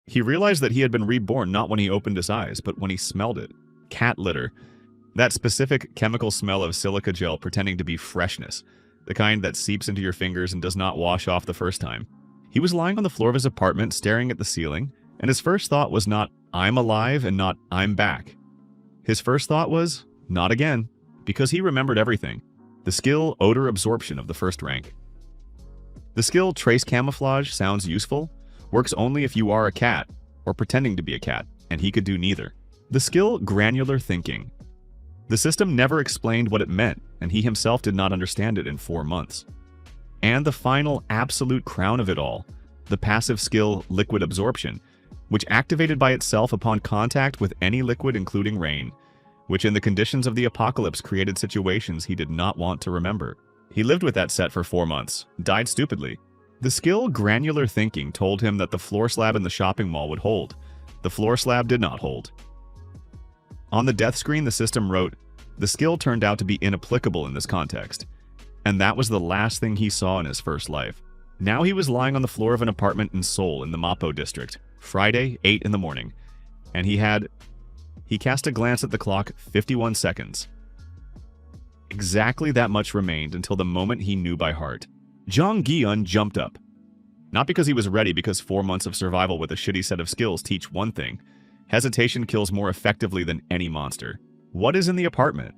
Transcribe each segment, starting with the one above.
He realized that he had been reborn not when he opened his eyes, but when he smelled it. Cat litter. That specific chemical smell of silica gel pretending to be freshness, the kind that seeps into your fingers and does not wash off the first time. He was lying on the floor of his apartment staring at the ceiling, and his first thought was not, I'm alive, and not, I'm back. His first thought was, not again, because he remembered everything. The skill odor absorption of the first rank. The skill trace camouflage sounds useful, works only if you are a cat, or pretending to be a cat, and he could do neither. The skill granular thinking. The system never explained what it meant, and he himself did not understand it in 4 months. And the final absolute crown of it all, the passive skill liquid absorption, which activated by itself upon contact with any liquid including rain, which in the conditions of the apocalypse created situations he did not want to remember. He lived with that set for 4 months, died stupidly. The skill granular thinking told him that the floor slab in the shopping mall would hold. The floor slab did not hold. On the death screen, the system wrote, the skill turned out to be inapplicable in this context. And that was the last thing he saw in his first life. Now he was lying on the floor of an apartment in Seoul in the Mapo district, Friday, 8 in the morning, and he cast a glance at the clock, 51 seconds. Exactly that much remained until the moment he knew by heart. Jong Gi-eun jumped up. Not because he was ready, because 4 months of survival with a shitty set of skills teach one thing. Hesitation kills more effectively than any monster. What is in the apartment?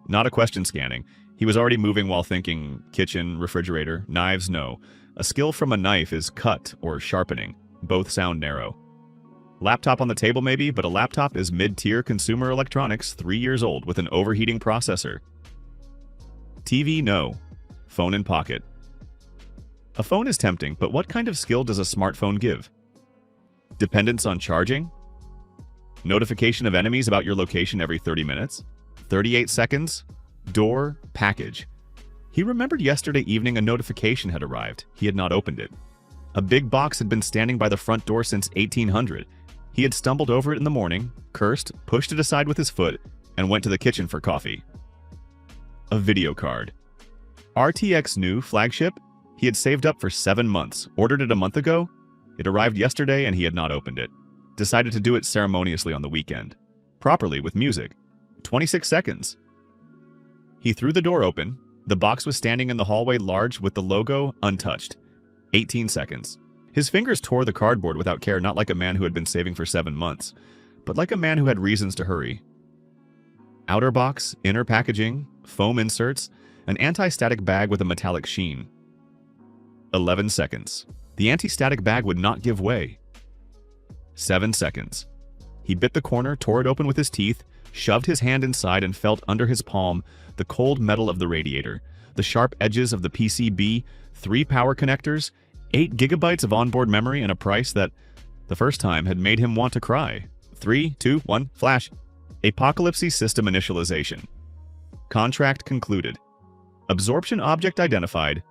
Not a question scanning. He was already moving while thinking, kitchen, refrigerator, knives, no. A skill from a knife is cut or sharpening. Both sound narrow. Laptop on the table maybe, but a laptop is mid-tier consumer electronics, 3 years old with an overheating processor. TV, no. Phone in pocket. A phone is tempting, but what kind of skill does a smartphone give? Dependence on charging? Notification of enemies about your location every 30 minutes? 38 seconds? Door, package. He remembered yesterday evening a notification had arrived. He had not opened it. A big box had been standing by the front door since 1800. He had stumbled over it in the morning, cursed, pushed it aside with his foot, and went to the kitchen for coffee. A video card. RTX new flagship? He had saved up for 7 months, ordered it a month ago. It arrived yesterday and he had not opened it. Decided to do it ceremoniously on the weekend. Properly, with music. 26 seconds. He threw the door open. The box was standing in the hallway large with the logo untouched. 18 seconds. His fingers tore the cardboard without care, not like a man who had been saving for 7 months, but like a man who had reasons to hurry. Outer box, inner packaging, foam inserts, an anti-static bag with a metallic sheen. 11 seconds. The anti-static bag would not give way. 7 seconds. He bit the corner, tore it open with his teeth, shoved his hand inside and felt under his palm the cold metal of the radiator, the sharp edges of the PCB, 3 power connectors, 8 gigabytes of onboard memory, and a price that, the first time, had made him want to cry. 3, 2, 1, flash. Apocalypse system initialization. Contract concluded. Absorption object identified.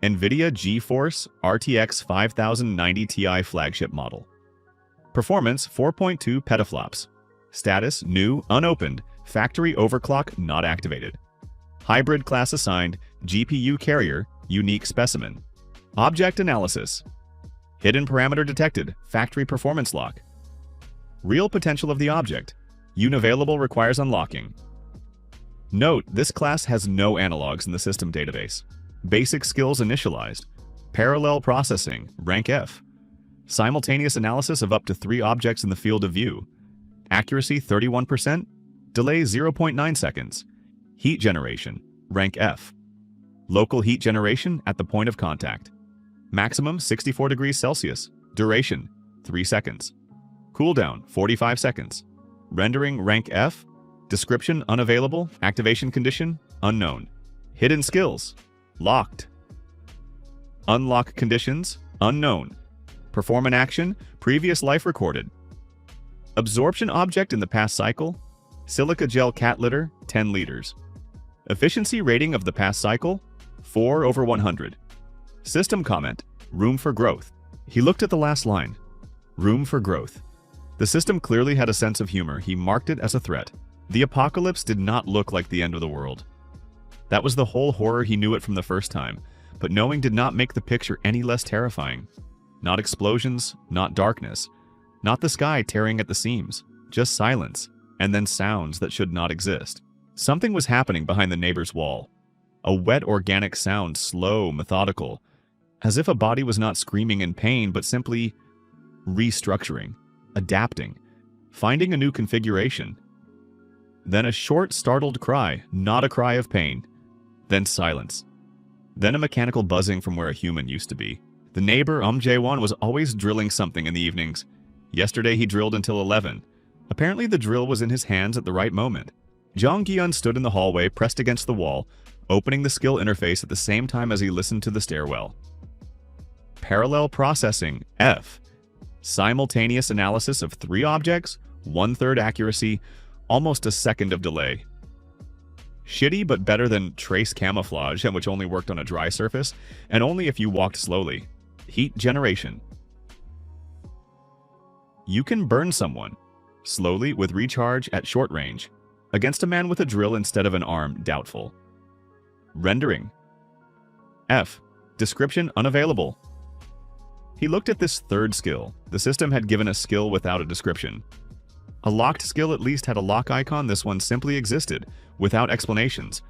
NVIDIA GeForce RTX 5090 Ti flagship model. Performance 4.2 petaflops. Status new, unopened, factory overclock not activated. Hybrid class assigned, GPU carrier, unique specimen. Object analysis. Hidden parameter detected, factory performance lock. Real potential of the object. Unavailable requires unlocking. Note, this class has no analogs in the system database. Basic skills initialized. Parallel processing, rank F. Simultaneous analysis of up to 3 objects in the field of view. Accuracy 31%. Delay 0.9 seconds. Heat generation, rank F. Local heat generation at the point of contact. Maximum 64 degrees Celsius. Duration 3 seconds. Cooldown 45 seconds. Rendering rank F. Description unavailable. Activation condition unknown. Hidden skills locked. Unlock conditions unknown. Perform an action previous life recorded. Absorption object in the past cycle. Silica gel cat litter 10 liters. Efficiency rating of the past cycle 4/100. System comment, room for growth. He looked at the last line. Room for growth. The system clearly had a sense of humor. He marked it as a threat. The apocalypse did not look like the end of the world. That was the whole horror. He knew it from the first time, but knowing did not make the picture any less terrifying. Not explosions, not darkness, Not the sky tearing at the seams, just silence, and then sounds that should not exist. Something was happening behind the neighbor's wall. A wet organic sound, slow, methodical, as if a body was not screaming in pain but simply restructuring, adapting, finding a new configuration. Then a short, startled cry, not a cry of pain. Then silence. Then a mechanical buzzing from where a human used to be. The neighbor, Jae-won, was always drilling something in the evenings. Yesterday he drilled until 11. Apparently the drill was in his hands at the right moment. Jong Gi-eun stood in the hallway, pressed against the wall, opening the skill interface at the same time as he listened to the stairwell. Parallel processing, F. Simultaneous analysis of 3 objects, 1/3 accuracy, almost a second of delay. Shitty but better than trace camouflage, which only worked on a dry surface, and only if you walked slowly. Heat generation. You can burn someone, slowly with recharge at short range. Against a man with a drill instead of an arm, doubtful. Rendering. F. Description unavailable. He looked at this 3rd skill. The system had given a skill without a description. A locked skill at least had a lock icon. This one simply existed, without explanations,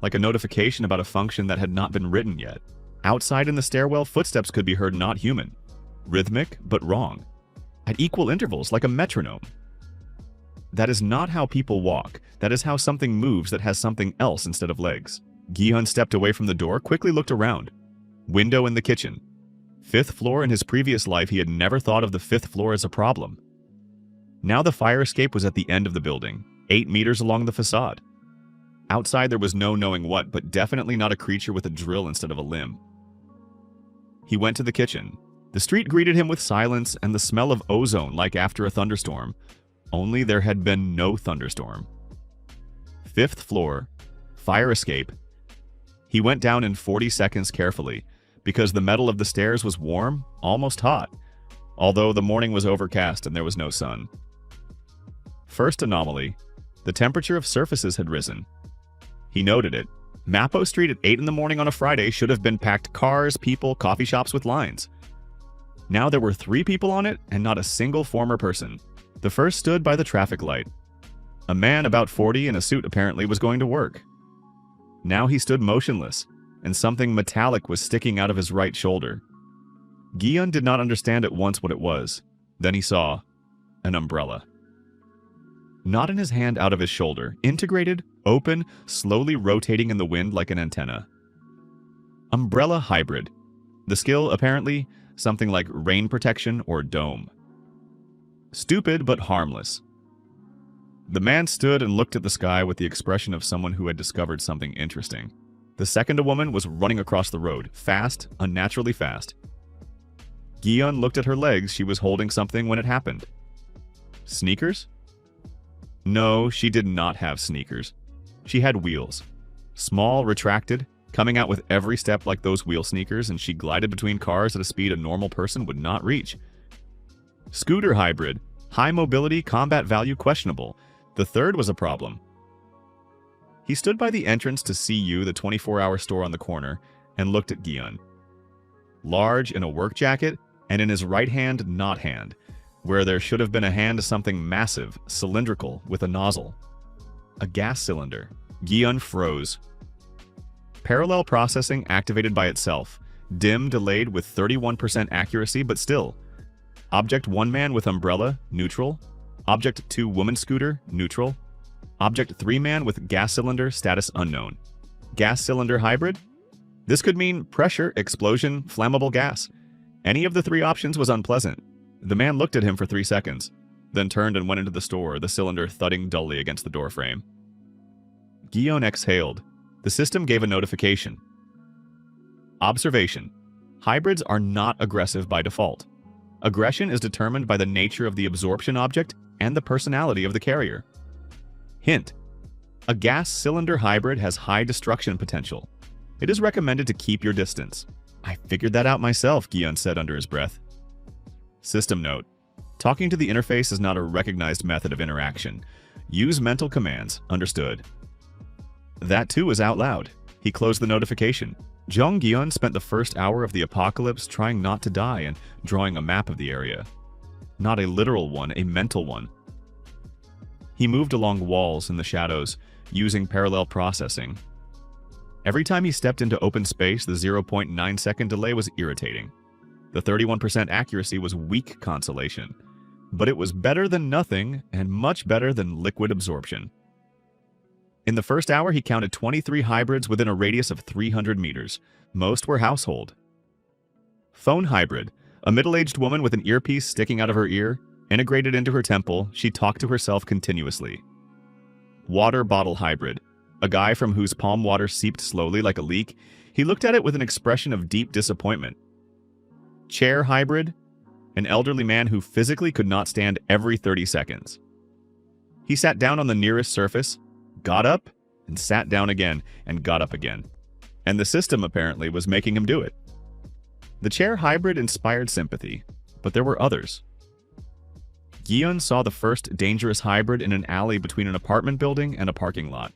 like a notification about a function that had not been written yet. Outside in the stairwell, footsteps could be heard, not human. Rhythmic, but wrong. At equal intervals, like a metronome. That is not how people walk. That is how something moves that has something else instead of legs. Gi-hun stepped away from the door, quickly looked around. Window in the kitchen. 5th floor. In his previous life, he had never thought of the 5th floor as a problem. Now the fire escape was at the end of the building, 8 meters along the facade. Outside there was no knowing what, but definitely not a creature with a drill instead of a limb. He went to the kitchen. The street greeted him with silence and the smell of ozone like after a thunderstorm. Only there had been no thunderstorm. 5th floor. Fire escape. He went down in 40 seconds carefully, because the metal of the stairs was warm, almost hot, although the morning was overcast and there was no sun. First anomaly. The temperature of surfaces had risen. He noted it. Mapo Street at 8 in the morning on a Friday should have been packed cars, people, coffee shops with lines. Now there were 3 people on it and not a single former person. The first stood by the traffic light. A man about 40 in a suit apparently was going to work. Now he stood motionless, and something metallic was sticking out of his right shoulder. Gi-hun did not understand at once what it was. Then he saw an umbrella. Not in his hand, out of his shoulder, integrated, open, slowly rotating in the wind like an antenna. Umbrella hybrid. The skill, apparently, something like rain protection or dome. Stupid but harmless. The man stood and looked at the sky with the expression of someone who had discovered something interesting. The second woman was running across the road, fast, unnaturally fast. Gi-hun looked at her legs. She was holding something when it happened. Sneakers? No, she did not have sneakers. She had wheels. Small, retracted, coming out with every step like those wheel sneakers, and she glided between cars at a speed a normal person would not reach. Scooter hybrid. High mobility, combat value questionable. The third was a problem. He stood by the entrance to CU, the 24-hour store on the corner, and looked at Gi-hun. Large in a work jacket, and in his right hand, not hand, where there should have been a hand, something massive, cylindrical, with a nozzle. A gas cylinder. Gi-hun froze. Parallel processing activated by itself. Dim delayed with 31% accuracy, but still. Object 1 man with umbrella, neutral. Object 2 woman scooter, neutral. Object 3 man with gas cylinder, status unknown. Gas cylinder hybrid? This could mean pressure, explosion, flammable gas. Any of the 3 options was unpleasant. The man looked at him for 3 seconds, then turned and went into the store, the cylinder thudding dully against the doorframe. Gi-hun exhaled. The system gave a notification. Observation. Hybrids are not aggressive by default. Aggression is determined by the nature of the absorption object and the personality of the carrier. Hint. A gas cylinder hybrid has high destruction potential. It is recommended to keep your distance. I figured that out myself, Gi-hun said under his breath. System note. Talking to the interface is not a recognized method of interaction. Use mental commands. Understood. That too was out loud. He closed the notification. Jong Gi-hun spent the first hour of the apocalypse trying not to die and drawing a map of the area. Not a literal one, a mental one. He moved along walls in the shadows, using parallel processing. Every time he stepped into open space, the 0.9-second delay was irritating. The 31% accuracy was weak consolation. But it was better than nothing, and much better than liquid absorption. In the first hour, he counted 23 hybrids within a radius of 300 meters. Most were household. Phone hybrid. A middle-aged woman with an earpiece sticking out of her ear. Integrated into her temple, she talked to herself continuously. Water bottle hybrid. A guy from whose palm water seeped slowly like a leak. He looked at it with an expression of deep disappointment. Chair hybrid. An elderly man who physically could not stand every 30 seconds. He sat down on the nearest surface, got up, and sat down again, and got up again. And the system apparently was making him do it. The chair hybrid inspired sympathy, but there were others. Gion saw the first dangerous hybrid in an alley between an apartment building and a parking lot.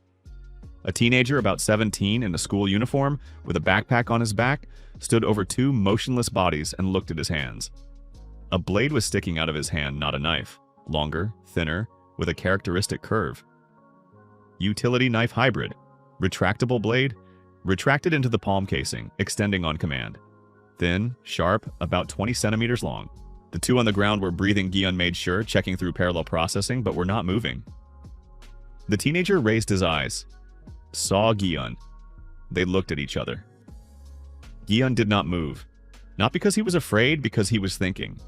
A teenager about 17 in a school uniform, with a backpack on his back, stood over two motionless bodies and looked at his hands. A blade was sticking out of his hand, not a knife. Longer, thinner, with a characteristic curve. Utility knife hybrid. Retractable blade, retracted into the palm casing, extending on command. Thin, sharp, about 20 centimeters long. The two on the ground were breathing, Gion made sure, checking through parallel processing, but were not moving. The teenager raised his eyes, saw Gion. They looked at each other. Gion did not move. Not because he was afraid, because he was thinking.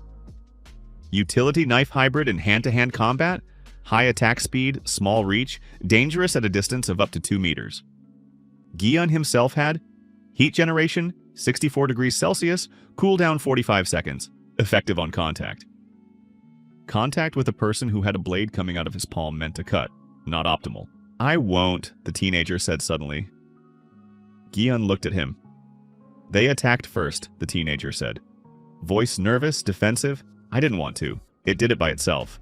Utility knife hybrid in hand-to-hand combat? High attack speed, small reach, dangerous at a distance of up to 2 meters. Gion himself had heat generation, 64 degrees Celsius, cooldown 45 seconds, effective on contact. Contact with a person who had a blade coming out of his palm meant to cut, not optimal. I won't, the teenager said suddenly. Gion looked at him. They attacked first, the teenager said. Voice nervous, defensive. I didn't want to. It did it by itself.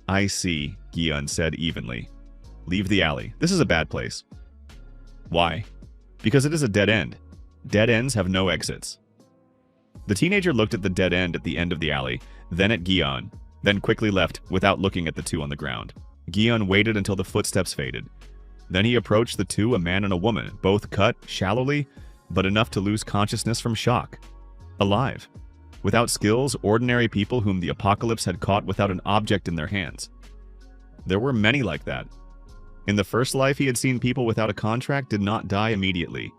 I see, Gion said evenly. Leave the alley. This is a bad place. Why? Because it is a dead end. Dead ends have no exits. The teenager looked at the dead end at the end of the alley, then at Gion, then quickly left without looking at the two on the ground. Gion waited until the footsteps faded. Then he approached the two, a man and a woman, both cut, shallowly, but enough to lose consciousness from shock. Alive. Without skills, ordinary people whom the apocalypse had caught without an object in their hands. There were many like that. In the first life he had seen people without a contract did not die immediately.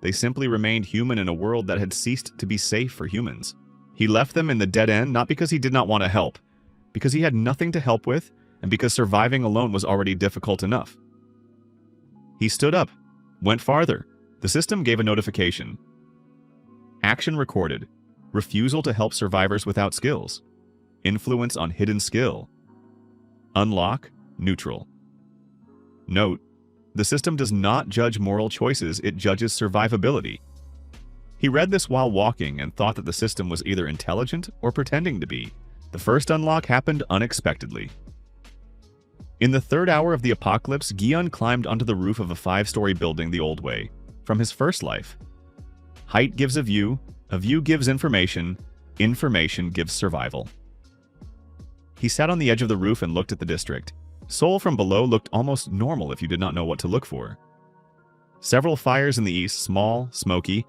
They simply remained human in a world that had ceased to be safe for humans. He left them in the dead end not because he did not want to help, because he had nothing to help with, and because surviving alone was already difficult enough. He stood up, went farther. The system gave a notification. Action recorded. Refusal to help survivors without skills. Influence on hidden skill. Unlock, neutral. Note, the system does not judge moral choices, it judges survivability. He read this while walking and thought that the system was either intelligent or pretending to be. The first unlock happened unexpectedly. In the third hour of the apocalypse, Gion climbed onto the roof of a 5-story building the old way, from his first life. Height gives a view gives information gives survival. He sat on the edge of the roof and looked at the district. Seoul from below looked almost normal if you did not know what to look for. Several fires in the east, small, smoky.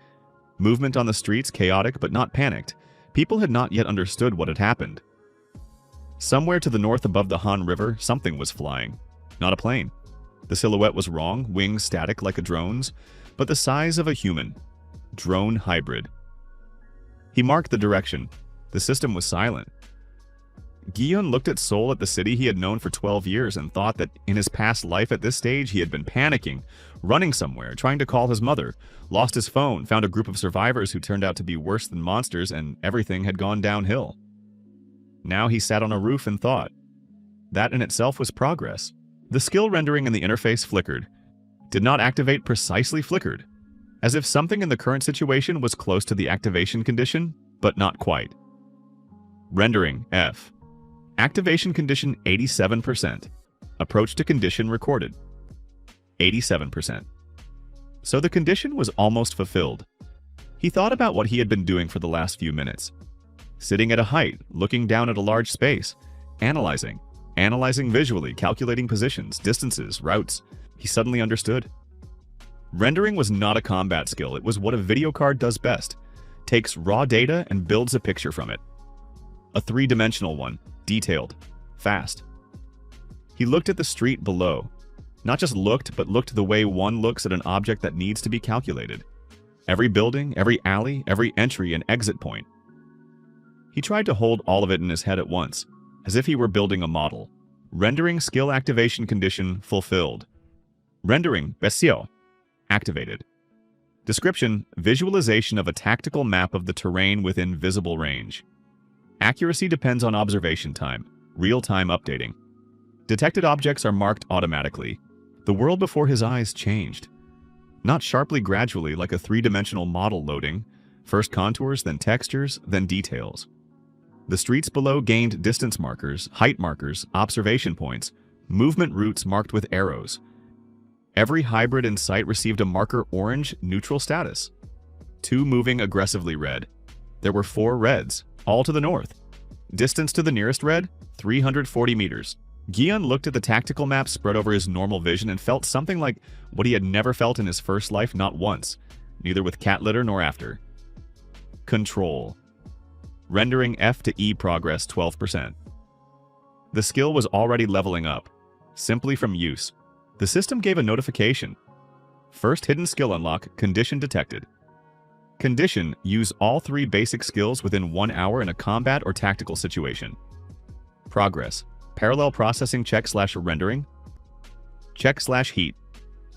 Movement on the streets, chaotic but not panicked. People had not yet understood what had happened. Somewhere to the north above the Han River, something was flying. Not a plane. The silhouette was wrong, wings static like a drone's, but the size of a human. Drone hybrid. He marked the direction. The system was silent. Gion looked at Seoul, at the city he had known for 12 years, and thought that in his past life at this stage he had been panicking, running somewhere, trying to call his mother, lost his phone, found a group of survivors who turned out to be worse than monsters, and everything had gone downhill. Now he sat on a roof and thought. That in itself was progress. The skill rendering in the interface flickered. Did not activate, precisely flickered. As if something in the current situation was close to the activation condition, but not quite. Rendering, F. Activation condition 87%. Approach to condition recorded. 87%. So the condition was almost fulfilled. He thought about what he had been doing for the last few minutes. sitting at a height, looking down at a large space, analyzing visually, calculating positions, distances, routes. He suddenly understood. Rendering was not a combat skill, it was what a video card does best. Takes raw data and builds a picture from it. A three-dimensional one, detailed, fast. He looked at the street below. Not just looked, but looked the way one looks at an object that needs to be calculated. Every building, every alley, every entry and exit point. He tried to hold all of it in his head at once, as if he were building a model. Rendering skill activation condition fulfilled. Rendering, Besio, activated. Description, visualization of a tactical map of the terrain within visible range. Accuracy depends on observation time, real-time updating. Detected objects are marked automatically. The world before his eyes changed. Not sharply, gradually, like a three-dimensional model loading. First contours, then textures, then details. The streets below gained distance markers, height markers, observation points, movement routes marked with arrows. Every hybrid in sight received a marker orange, neutral status. 2 moving aggressively red. There were 4 reds, all to the north. Distance to the nearest red, 340 meters. Gion looked at the tactical map spread over his normal vision and felt something like what he had never felt in his first life, not once, neither with cat litter nor after. Control. Rendering F to E progress 12%. The skill was already leveling up, simply from use. The system gave a notification. First hidden skill unlock, condition detected. Condition, use all 3 basic skills within 1 hour in a combat or tactical situation. Progress, parallel processing check/rendering. Check/heat.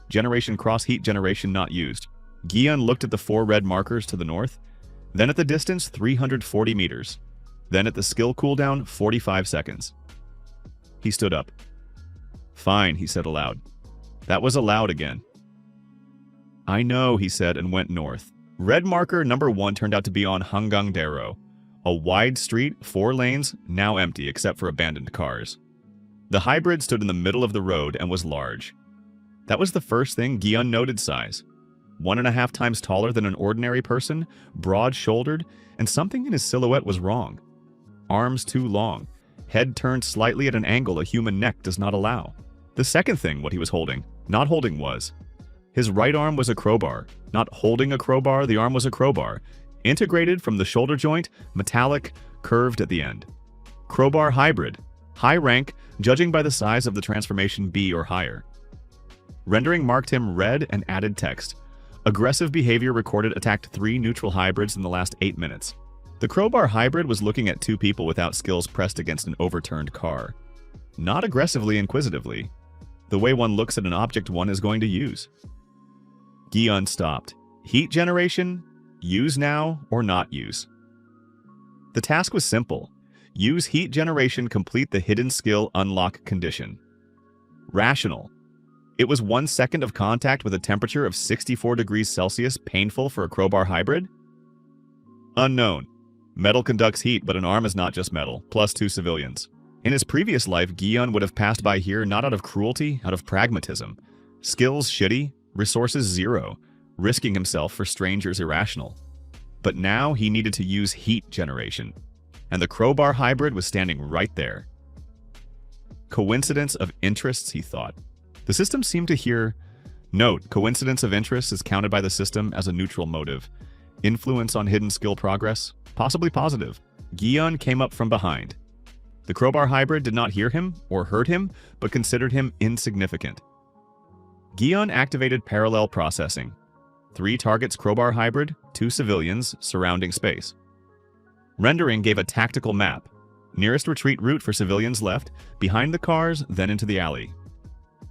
Generation cross heat generation not used. Gion looked at the 4 red markers to the north, then at the distance 340 meters, then at the skill cooldown 45 seconds. He stood up. Fine, he said aloud. That was aloud again. I know, he said, and went north. Red marker number 1 turned out to be on Hangang-dero, a wide street, 4 lanes, now empty except for abandoned cars. The hybrid stood in the middle of the road and was large. That was the first thing Gion noted. Size. 1.5 times taller than an ordinary person, broad-shouldered, and something in his silhouette was wrong. Arms too long, head turned slightly at an angle a human neck does not allow. The second thing, what he was holding, not holding was. His right arm was a crowbar. Not holding a crowbar, the arm was a crowbar. Integrated from the shoulder joint, metallic, curved at the end. Crowbar hybrid. High rank, judging by the size of the transformation B or higher. Rendering marked him red and added text. Aggressive behavior recorded attacked 3 neutral hybrids in the last 8 minutes. The crowbar hybrid was looking at 2 people without skills pressed against an overturned car. Not aggressively, inquisitively. The way one looks at an object one is going to use. Gion stopped. Heat generation? Use now or not use? The task was simple. Use heat generation, complete the hidden skill unlock condition. Rational. It was 1 second of contact with a temperature of 64 degrees Celsius painful for a crowbar hybrid? Unknown. Metal conducts heat, but an arm is not just metal, plus 2 civilians. In his previous life, Gion would have passed by here not out of cruelty, out of pragmatism. Skills shitty, resources 0, risking himself for strangers irrational. But now he needed to use heat generation. And the crowbar hybrid was standing right there. Coincidence of interests, he thought. The system seemed to hear, note, coincidence of interest is counted by the system as a neutral motive. Influence on hidden skill progress, possibly positive. Gion came up from behind. The crowbar hybrid did not hear him or heard him, but considered him insignificant. Gion activated parallel processing. 3 targets crowbar hybrid, 2 civilians, surrounding space. Rendering gave a tactical map. Nearest retreat route for civilians left, behind the cars, then into the alley.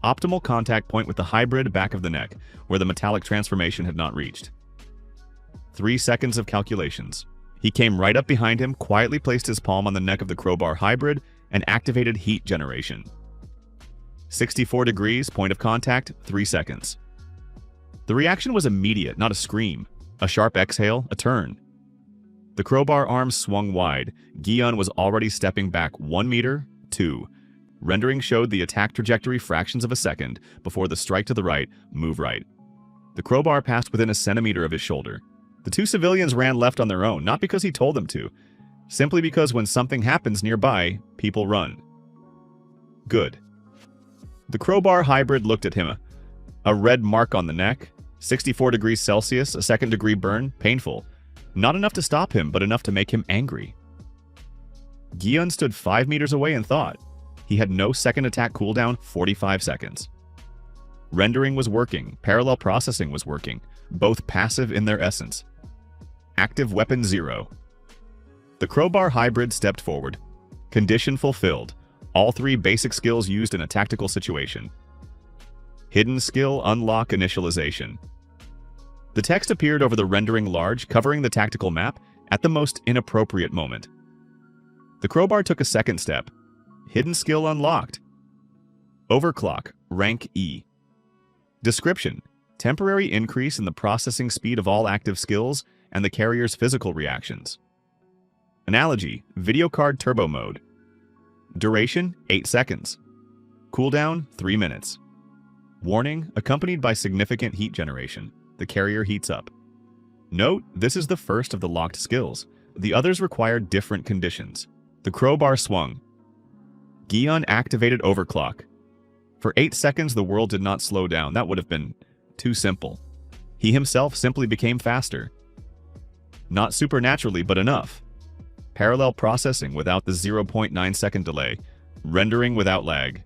Optimal contact point with the hybrid back of the neck, where the metallic transformation had not reached. 3 seconds of calculations. He came right up behind him, quietly placed his palm on the neck of the crowbar hybrid, and activated heat generation. 64 degrees, point of contact, 3 seconds. The reaction was immediate, not a scream. A sharp exhale, a turn. The crowbar arm swung wide. Gion was already stepping back 1 meter, 2. Rendering showed the attack trajectory fractions of a second before the strike to the right, move right. The crowbar passed within a centimeter of his shoulder. The 2 civilians ran left on their own, not because he told them to. Simply because when something happens nearby, people run. Good. The crowbar hybrid looked at him. A red mark on the neck, 64 degrees Celsius, a second-degree burn, painful. Not enough to stop him, but enough to make him angry. Gi-un stood 5 meters away and thought. He had no second attack cooldown, 45 seconds. Rendering was working, parallel processing was working, both passive in their essence. Active weapon 0. The crowbar hybrid stepped forward. Condition fulfilled. All 3 basic skills used in a tactical situation. Hidden skill unlock initialization. The text appeared over the rendering large, covering the tactical map at the most inappropriate moment. The crowbar took a second step. Hidden skill unlocked. Overclock, rank E. Description: temporary increase in the processing speed of all active skills and the carrier's physical reactions. Analogy: video card turbo mode. Duration: 8 seconds. Cooldown: 3 minutes. Warning: accompanied by significant heat generation. The carrier heats up. Note: this is the first of the locked skills. The others require different conditions. The crowbar swung. Gi-un activated overclock. For 8 seconds, the world did not slow down. That would have been too simple. He himself simply became faster. Not supernaturally, but enough. Parallel processing without the 0.9-second delay. Rendering without lag.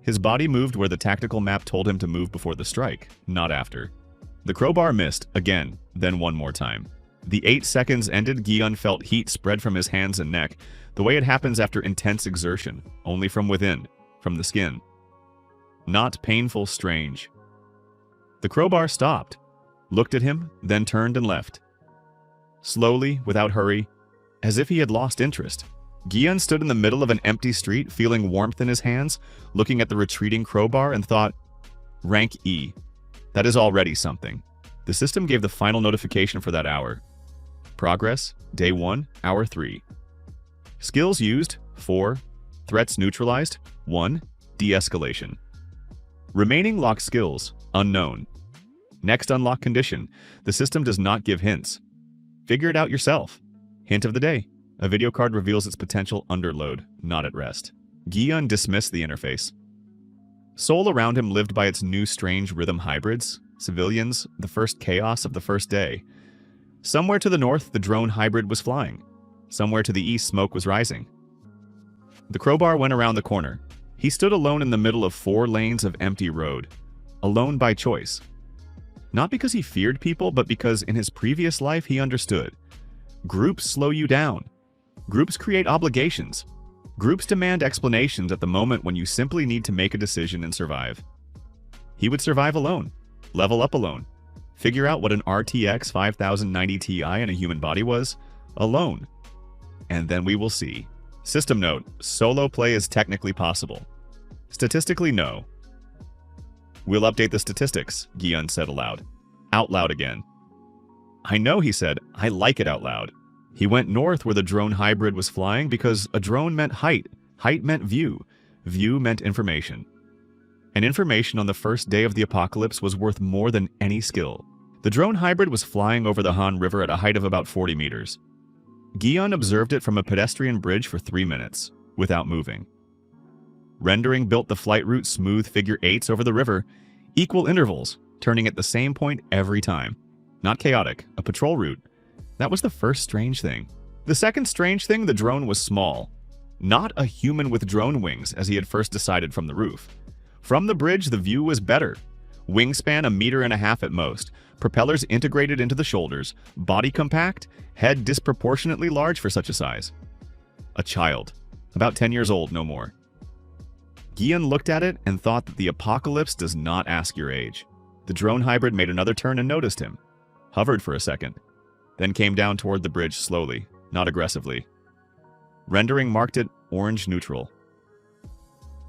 His body moved where the tactical map told him to move before the strike, not after. The crowbar missed, again, then one more time. The 8 seconds ended. Gi-un felt heat spread from his hands and neck, the way it happens after intense exertion, only from within, from the skin. Not painful, strange. The crowbar stopped, looked at him, then turned and left. Slowly, without hurry, as if he had lost interest. Gi-un stood in the middle of an empty street, feeling warmth in his hands, looking at the retreating crowbar and thought, rank E. That is already something. The system gave the final notification for that hour. Progress, day 1, hour 3. Skills used, 4. Threats neutralized, 1. De-escalation. Remaining locked skills, unknown. Next unlock condition, the system does not give hints. Figure it out yourself. Hint of the day, a video card reveals its potential underload, not at rest. Gi-un dismissed the interface. Seoul around him lived by its new strange rhythm hybrids, civilians, the first chaos of the first day. Somewhere to the north, the drone hybrid was flying. Somewhere to the east, smoke was rising. The crowbar went around the corner. He stood alone in the middle of 4 lanes of empty road. Alone by choice. Not because he feared people, but because in his previous life he understood. Groups slow you down. Groups create obligations. Groups demand explanations at the moment when you simply need to make a decision and survive. He would survive alone. Level up alone. Figure out what an RTX 5090 Ti in a human body was. Alone. And then we will see. System note: solo play is technically possible. Statistically, no. We'll update the statistics, Gi-un said aloud. Out loud again. I know, he said. I like it out loud. He went north where the drone hybrid was flying because a drone meant height. Height meant view. View meant information. And information on the first day of the apocalypse was worth more than any skill. The drone hybrid was flying over the Han River at a height of about 40 meters. Gi-un observed it from a pedestrian bridge for 3 minutes, without moving. Rendering built the flight route smooth figure 8s over the river, equal intervals, turning at the same point every time. Not chaotic, a patrol route. That was the first strange thing. The second strange thing, the drone was small. Not a human with drone wings, as he had first decided from the roof. From the bridge, the view was better. Wingspan 1.5 meters at most, propellers integrated into the shoulders, body compact, head disproportionately large for such a size. A child, about 10 years old, no more. Gi-un looked at it and thought that the apocalypse does not ask your age. The drone hybrid made another turn and noticed him. Hovered for a second, then came down toward the bridge slowly, not aggressively. Rendering marked it orange neutral.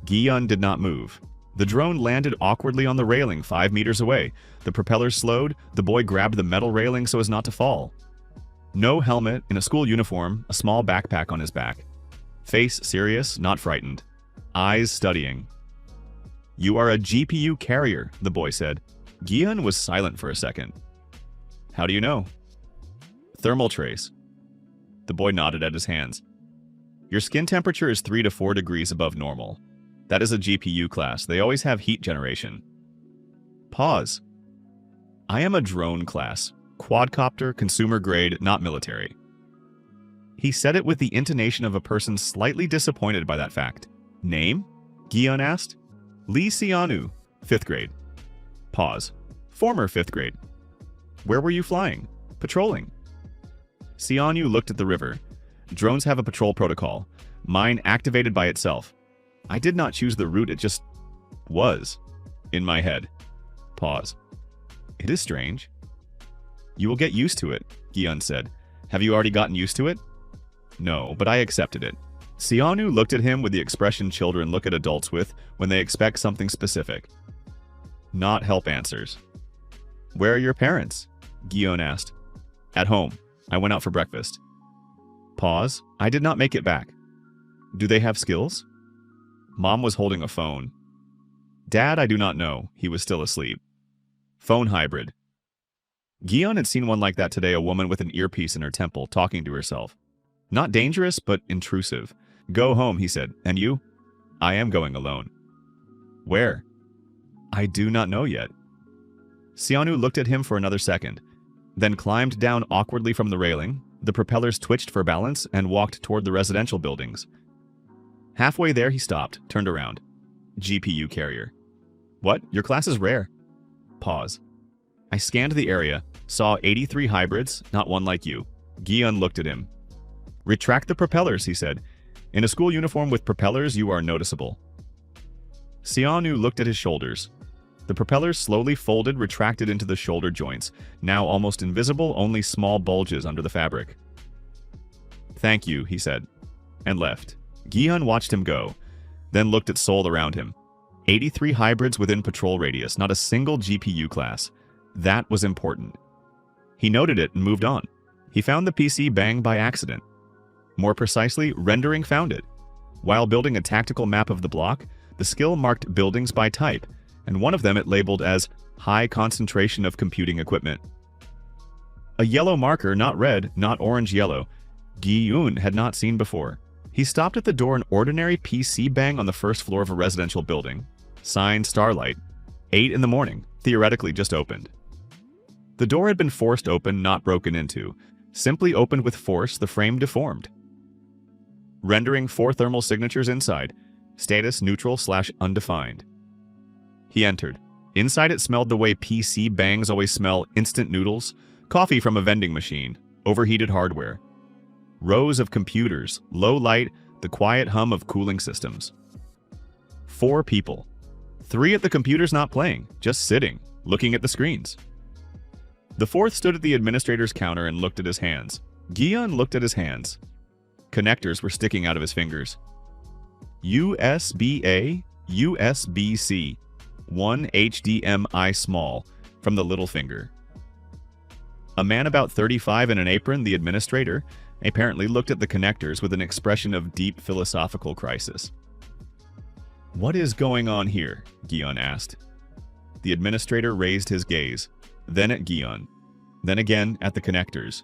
Gi-un did not move. The drone landed awkwardly on the railing 5 meters away. The propellers slowed. The boy grabbed the metal railing so as not to fall. No helmet, in a school uniform, a small backpack on his back. Face serious, not frightened. Eyes studying. You are a GPU carrier, the boy said. Gi-un was silent for a second. How do you know? Thermal trace. The boy nodded at his hands. Your skin temperature is 3 to 4 degrees above normal. That is a GPU class. They always have heat generation. Pause. I am a drone class. Quadcopter, consumer grade, not military. He said it with the intonation of a person slightly disappointed by that fact. Name? Gion asked. Lee Sianu, 5th grade. Pause. Former 5th grade. Where were you flying? Patrolling. Sianu looked at the river. Drones have a patrol protocol. Mine activated by itself. I did not choose the route, it just was. In my head. Pause. It is strange. You will get used to it, Gion said. Have you already gotten used to it? No, but I accepted it. Sianu looked at him with the expression children look at adults with when they expect something specific. Not help answers. Where are your parents? Gion asked. At home. I went out for breakfast. Pause. I did not make it back. Do they have skills? Mom was holding a phone. Dad, I do not know. He was still asleep. Phone hybrid. Gion had seen one like that today, a woman with an earpiece in her temple talking to herself. Not dangerous, but intrusive. Go home, he said. And you? I am going alone. Where? I do not know yet. Sianu looked at him for another second, then climbed down awkwardly from the railing. The propellers twitched for balance and walked toward the residential buildings. Halfway there, he stopped, turned around. GPU carrier. What? Your class is rare. Pause. I scanned the area, saw 83 hybrids, not one like you. Gion looked at him. Retract the propellers, he said. In a school uniform with propellers, you are noticeable. Sianu looked at his shoulders. The propellers slowly folded, retracted into the shoulder joints, now almost invisible, only small bulges under the fabric. Thank you, he said, and left. Gion watched him go, then looked at Seoul around him. 83 hybrids within patrol radius, not a single GPU class. That was important. He noted it and moved on. He found the PC bang by accident. More precisely, rendering found it. While building a tactical map of the block, the skill marked buildings by type, and one of them it labeled as high concentration of computing equipment. A yellow marker, not red, not orange-yellow, Gi-yoon had not seen before. He stopped at the door, an ordinary PC bang on the first floor of a residential building. Sign Starlight. 8 in the morning, theoretically just opened. The door had been forced open, not broken into. Simply opened with force, the frame deformed. Rendering 4 thermal signatures inside. Status neutral/undefined. He entered. Inside it smelled the way PC bangs always smell: instant noodles, coffee from a vending machine, overheated hardware. Rows of computers, low light, the quiet hum of cooling systems. 4 people. 3 at the computers not playing, just sitting, looking at the screens. The 4th stood at the administrator's counter and looked at his hands. Gion looked at his hands. Connectors were sticking out of his fingers. USB-A, USB-C, 1 HDMI small, from the little finger. A man about 35 in an apron, the administrator, apparently looked at the connectors with an expression of deep philosophical crisis. What is going on here? Gion asked. The administrator raised his gaze, then at Gion, then again at the connectors.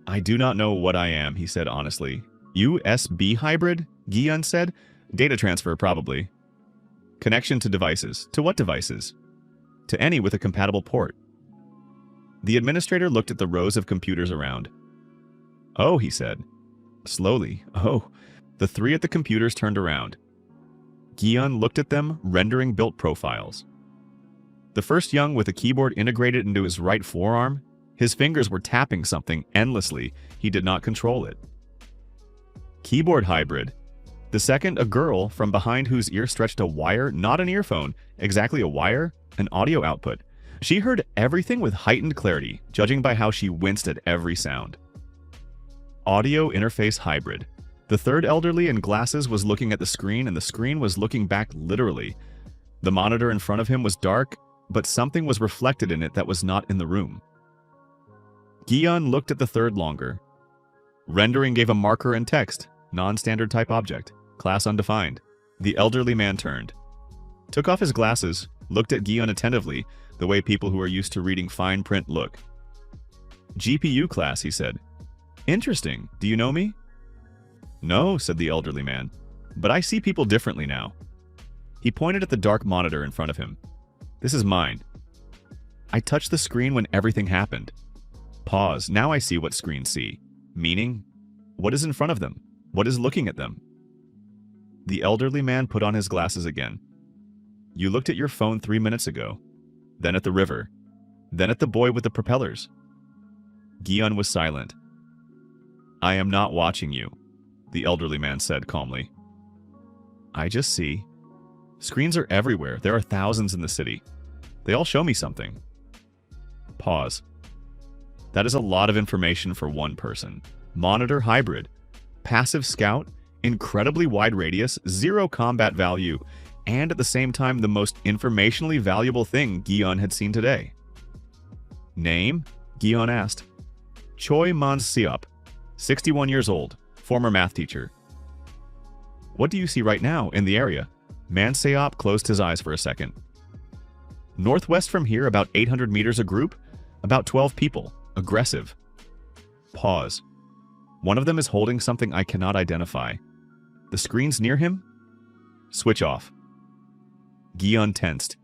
I do not know what I am, he said honestly. USB hybrid? Gion said. Data transfer, probably. Connection to devices. To what devices? To any with a compatible port. The administrator looked at the rows of computers around. Oh, he said. Slowly. Oh. The 3 at the computers turned around. Gion looked at them, rendering built profiles. The first young with a keyboard integrated into his right forearm, his fingers were tapping something endlessly. He did not control it. Keyboard hybrid. The second, a girl from behind whose ear stretched a wire, not an earphone, exactly a wire, an audio output. She heard everything with heightened clarity, judging by how she winced at every sound. Audio interface hybrid. The third elderly in glasses was looking at the screen, and the screen was looking back literally. The monitor in front of him was dark, but something was reflected in it that was not in the room. Gion looked at the third longer. Rendering gave a marker and text, non-standard type object, class undefined. The elderly man turned, took off his glasses, looked at Gion attentively, the way people who are used to reading fine print look. GPU class, he said. Interesting. Do you know me? No, said the elderly man. But I see people differently now. He pointed at the dark monitor in front of him. This is mine. I touched the screen when everything happened. Pause. Now I see what screens see. Meaning, what is in front of them? What is looking at them? The elderly man put on his glasses again. You looked at your phone 3 minutes ago, then at the river, then at the boy with the propellers. Gion was silent. I am not watching you, the elderly man said calmly. I just see. Screens are everywhere. There are thousands in the city. They all show me something. Pause. That is a lot of information for one person. Monitor hybrid. Passive scout. Incredibly wide radius. Zero combat value. And at the same time, the most informationally valuable thing Gion had seen today. Name? Gion asked. Choi Man-seop. 61 years old. Former math teacher. What do you see right now in the area? Man-seop closed his eyes for a second. Northwest from here, about 800 meters a group. About 12 people. Aggressive. Pause. One of them is holding something I cannot identify. The screens near him? Switch off. Gion tensed.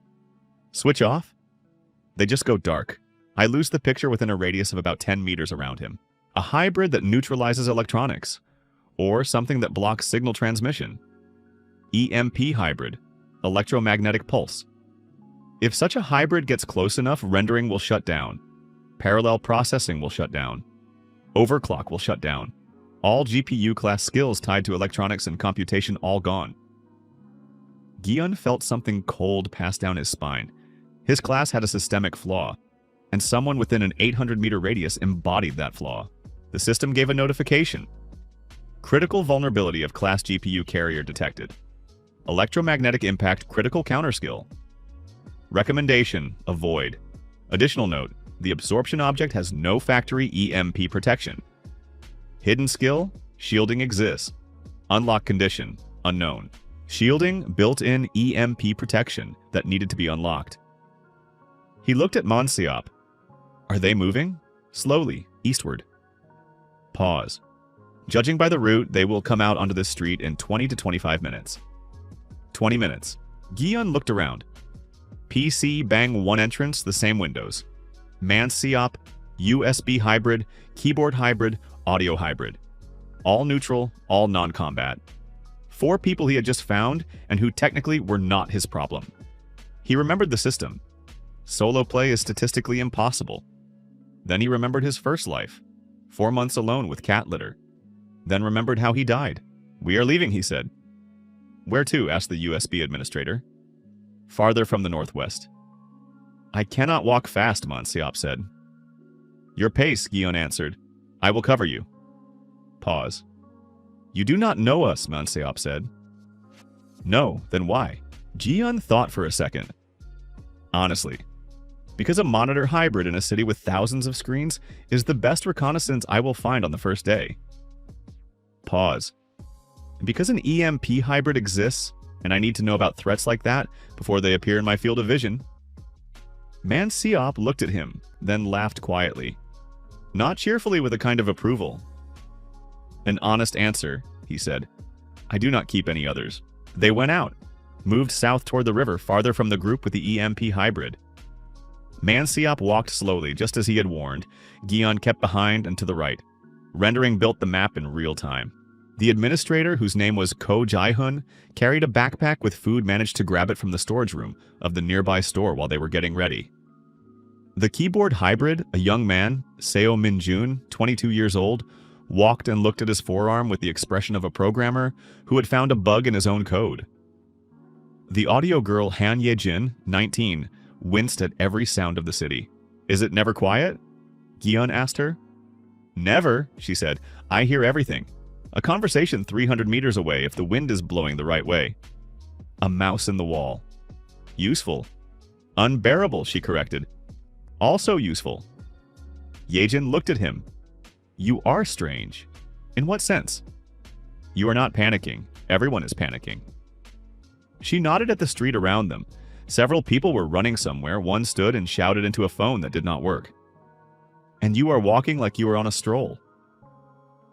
Switch off? They just go dark. I lose the picture within a radius of about 10 meters around him. A hybrid that neutralizes electronics. Or something that blocks signal transmission. EMP hybrid. Electromagnetic pulse. If such a hybrid gets close enough, rendering will shut down. Parallel processing will shut down. Overclock will shut down. All GPU-class skills tied to electronics and computation all gone. Gion felt something cold pass down his spine. His class had a systemic flaw, and someone within an 800-meter radius embodied that flaw. The system gave a notification. Critical vulnerability of class GPU carrier detected. Electromagnetic impact critical counterskill. Recommendation: avoid. Additional note: the absorption object has no factory EMP protection. Hidden skill: shielding exists. Unlock condition: unknown. Shielding: built-in EMP protection that needed to be unlocked. He looked at Man-seop. Are they moving? Slowly, eastward. Pause. Judging by the route, they will come out onto this street in 20 to 25 minutes. 20 minutes. Gion looked around. PC Bang 1 entrance, the same windows. Man-seop, USB hybrid, keyboard hybrid, audio hybrid. All neutral, all non-combat. 4 people he had just found and who technically were not his problem. He remembered the system. Solo play is statistically impossible. Then he remembered his first life. 4 months alone with cat litter. Then remembered how he died. We are leaving, he said. Where to? Asked the USB administrator. Farther from the northwest. I cannot walk fast, Man-seop said. Your pace, Gion answered. I will cover you. Pause. You do not know us, Man-seop said. No, then why? Gion thought for a second. Honestly, because a monitor hybrid in a city with thousands of screens is the best reconnaissance I will find on the first day. Pause. Because an EMP hybrid exists, and I need to know about threats like that before they appear in my field of vision. Man-seop looked at him, then laughed quietly. Not cheerfully, with a kind of approval. An honest answer, he said. I do not keep any others. They went out, moved south toward the river, farther from the group with the EMP hybrid. Man-seop walked slowly, just as he had warned. Gion kept behind and to the right. Rendering built the map in real time. The administrator, whose name was Ko Jae-hun, carried a backpack with food, managed to grab it from the storage room of the nearby store while they were getting ready. The keyboard hybrid, a young man, Seo Min-jun, 22 years old, walked and looked at his forearm with the expression of a programmer who had found a bug in his own code. The audio girl Han Ye-jin, 19, winced at every sound of the city. Is it never quiet? Gion asked her. Never, she said. I hear everything. A conversation 300 meters away if the wind is blowing the right way. A mouse in the wall. Useful. Unbearable, she corrected. Also useful. Ye-jin looked at him. You are strange. In what sense? You are not panicking. Everyone is panicking. She nodded at the street around them. Several people were running somewhere. One stood and shouted into a phone that did not work. And you are walking like you were on a stroll.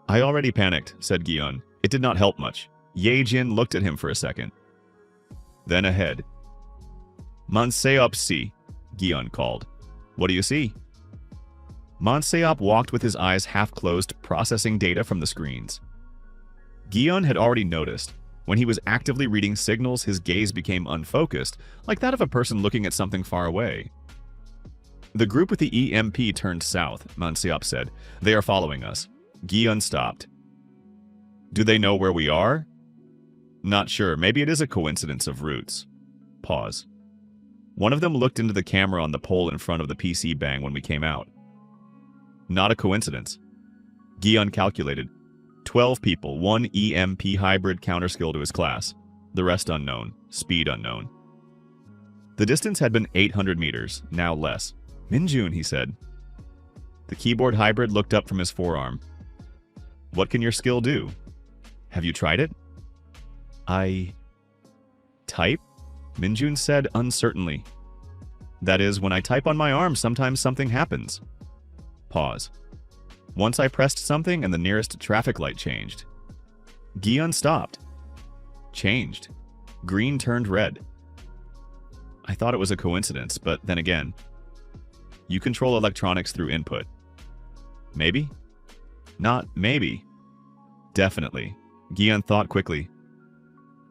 I already panicked, said Gion. It did not help much. Ye Jin looked at him for a second. Then ahead. Manseop si, Gion called. What do you see? Manseop walked with his eyes half closed, processing data from the screens. Gion had already noticed. When he was actively reading signals, his gaze became unfocused, like that of a person looking at something far away. The group with the EMP turned south, Manseop said. They are following us. Gion stopped. Do they know where we are? Not sure. Maybe it is a coincidence of routes. Pause. One of them looked into the camera on the pole in front of the PC bang when we came out. Not a coincidence. Gion calculated. 12 people, 1 EMP hybrid counterskill to his class. The rest unknown. Speed unknown. The distance had been 800 meters, now less. Minjun, he said. The keyboard hybrid looked up from his forearm. What can your skill do? Have you tried it? I... type? Minjun said uncertainly. That is, when I type on my arm, sometimes something happens. Pause. Once I pressed something and the nearest traffic light changed. Gion stopped. Changed. Green turned red. I thought it was a coincidence, but then again. You control electronics through input. Maybe? Not maybe. Definitely. Gion thought quickly.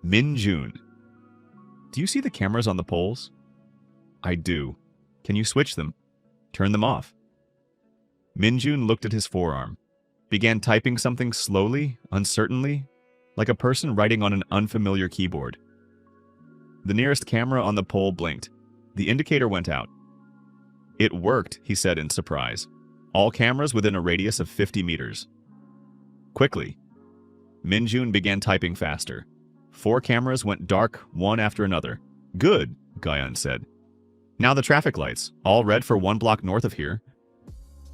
Minjun. Do you see the cameras on the poles? I do. Can you switch them? Turn them off. Minjun looked at his forearm, began typing something slowly, uncertainly, like a person writing on an unfamiliar keyboard. The nearest camera on the pole blinked. The indicator went out. It worked, he said in surprise. All cameras within a radius of 50 meters. Quickly. Minjun began typing faster. 4 cameras went dark, one after another. Good, Gion said. Now the traffic lights, all red for 1 block north of here.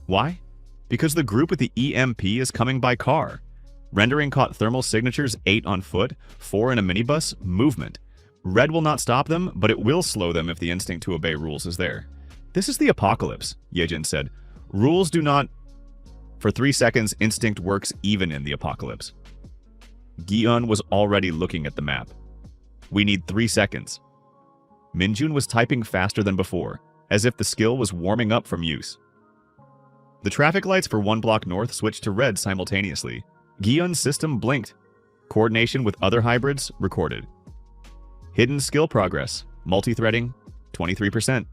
Why? Because the group with the EMP is coming by car. Rendering caught thermal signatures 8 on foot, 4 in a minibus, movement. Red will not stop them, but it will slow them if the instinct to obey rules is there. This is the apocalypse, Yejin said. Rules do not... For 3 seconds, instinct works even in the apocalypse. Gion was already looking at the map. We need 3 seconds. Minjun was typing faster than before, as if the skill was warming up from use. The traffic lights for 1 block north switched to red simultaneously. Gion's system blinked. Coordination with other hybrids recorded. Hidden skill progress, multi-threading, 23%.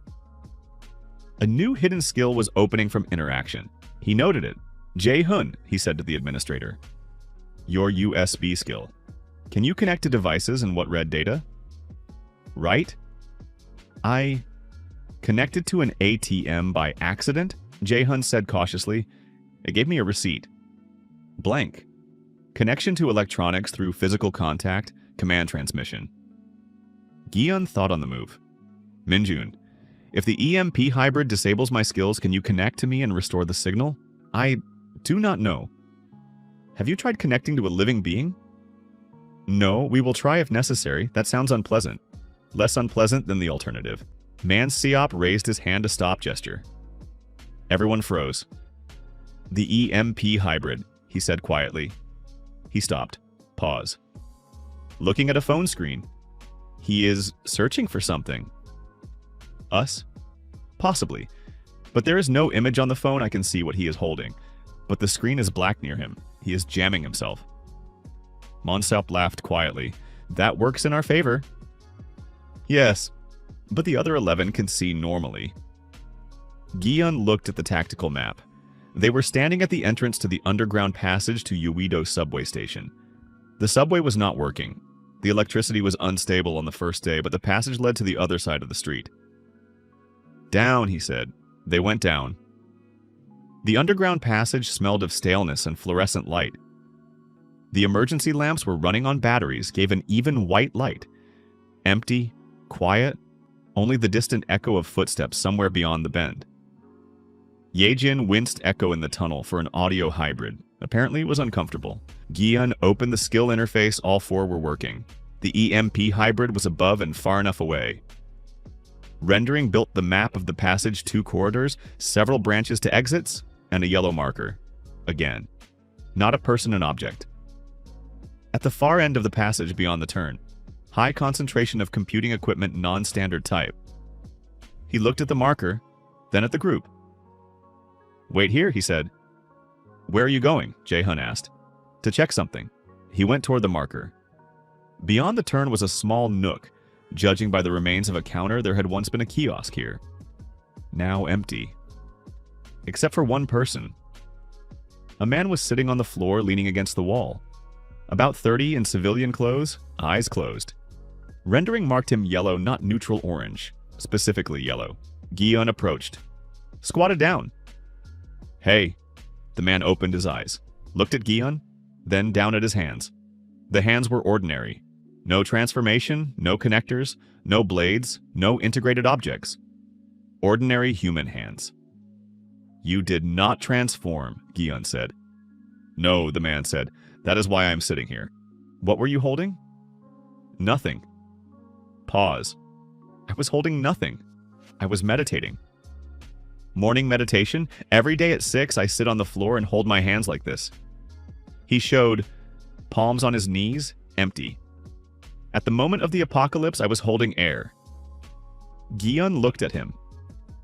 A new hidden skill was opening from interaction. He noted it. Jae-hun, he said to the administrator. Your USB skill. Can you connect to devices and what read data? Right? I connected to an ATM by accident, Jae-hun said cautiously. It gave me a receipt. Blank. Connection to electronics through physical contact, command transmission. Gion thought on the move. Minjun, if the EMP hybrid disables my skills, can you connect to me and restore the signal? I do not know. Have you tried connecting to a living being? No, we will try if necessary. That sounds unpleasant. Less unpleasant than the alternative. Manseop raised his hand to stop gesture. Everyone froze. The EMP hybrid, he said quietly. He stopped. Pause. Looking at a phone screen. He is searching for something. Us? Possibly. But there is no image on the phone. I can see what he is holding. But the screen is black near him. He is jamming himself. Manseop laughed quietly. That works in our favor. Yes, but the other 11 can see normally. Gion looked at the tactical map. They were standing at the entrance to the underground passage to Uido subway station. The subway was not working. The electricity was unstable on the first day, but the passage led to the other side of the street. Down, he said. They went down. The underground passage smelled of staleness and fluorescent light. The emergency lamps were running on batteries, gave an even white light. Empty, quiet, only the distant echo of footsteps somewhere beyond the bend. Yejin winced echo in the tunnel for an audio hybrid. Apparently it was uncomfortable. Gion opened the skill interface. All 4 were working. The EMP hybrid was above and far enough away. Rendering built the map of the passage, 2 corridors, several branches to exits, and a yellow marker. Again. not a person and object. At the far end of the passage beyond the turn, high concentration of computing equipment non-standard type. He looked at the marker, then at the group. Wait here, he said. Where are you going? Jae-hun asked. To check something. He went toward the marker. Beyond the turn was a small nook. Judging by the remains of a counter, there had once been a kiosk here. Now empty. Except for one person. A man was sitting on the floor leaning against the wall. About 30 in civilian clothes, eyes closed. Rendering marked him yellow, not neutral orange. Specifically yellow. Gi-yeon approached. Squatted down. Hey. The man opened his eyes. Looked at Gi-yeon, then down at his hands. The hands were ordinary. No transformation, no connectors, no blades, no integrated objects. Ordinary human hands. You did not transform, Gi-yeon said. No, the man said. That is why I am sitting here. What were you holding? Nothing. Pause. I was holding nothing. I was meditating. Morning meditation? Every day at 6, I sit on the floor and hold my hands like this. He showed palms on his knees, empty. At the moment of the apocalypse, I was holding air. Gi-yeon looked at him.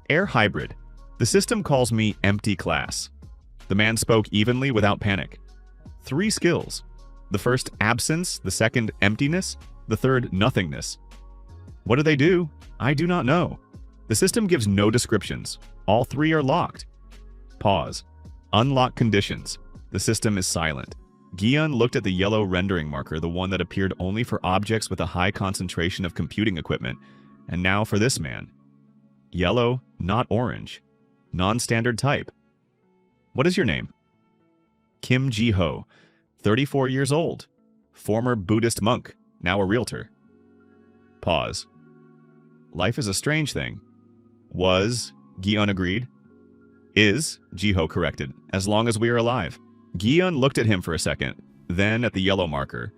Air hybrid. The system calls me empty class. The man spoke evenly without panic. 3 skills. The first, absence. The second, emptiness. The third, nothingness. What do they do? I do not know. The system gives no descriptions. All 3 are locked. Pause. Unlock conditions. The system is silent. Gi-yeon looked at the yellow rendering marker, the one that appeared only for objects with a high concentration of computing equipment, and now for this man. Yellow, not orange. Non-standard type. What is your name? Kim Ji-ho, 34 years old. Former Buddhist monk, now a realtor. Pause. Life is a strange thing. Was, Gi-yeon agreed. Is, Ji-ho corrected, as long as we are alive. Gi-yeon looked at him for a second, then at the yellow marker.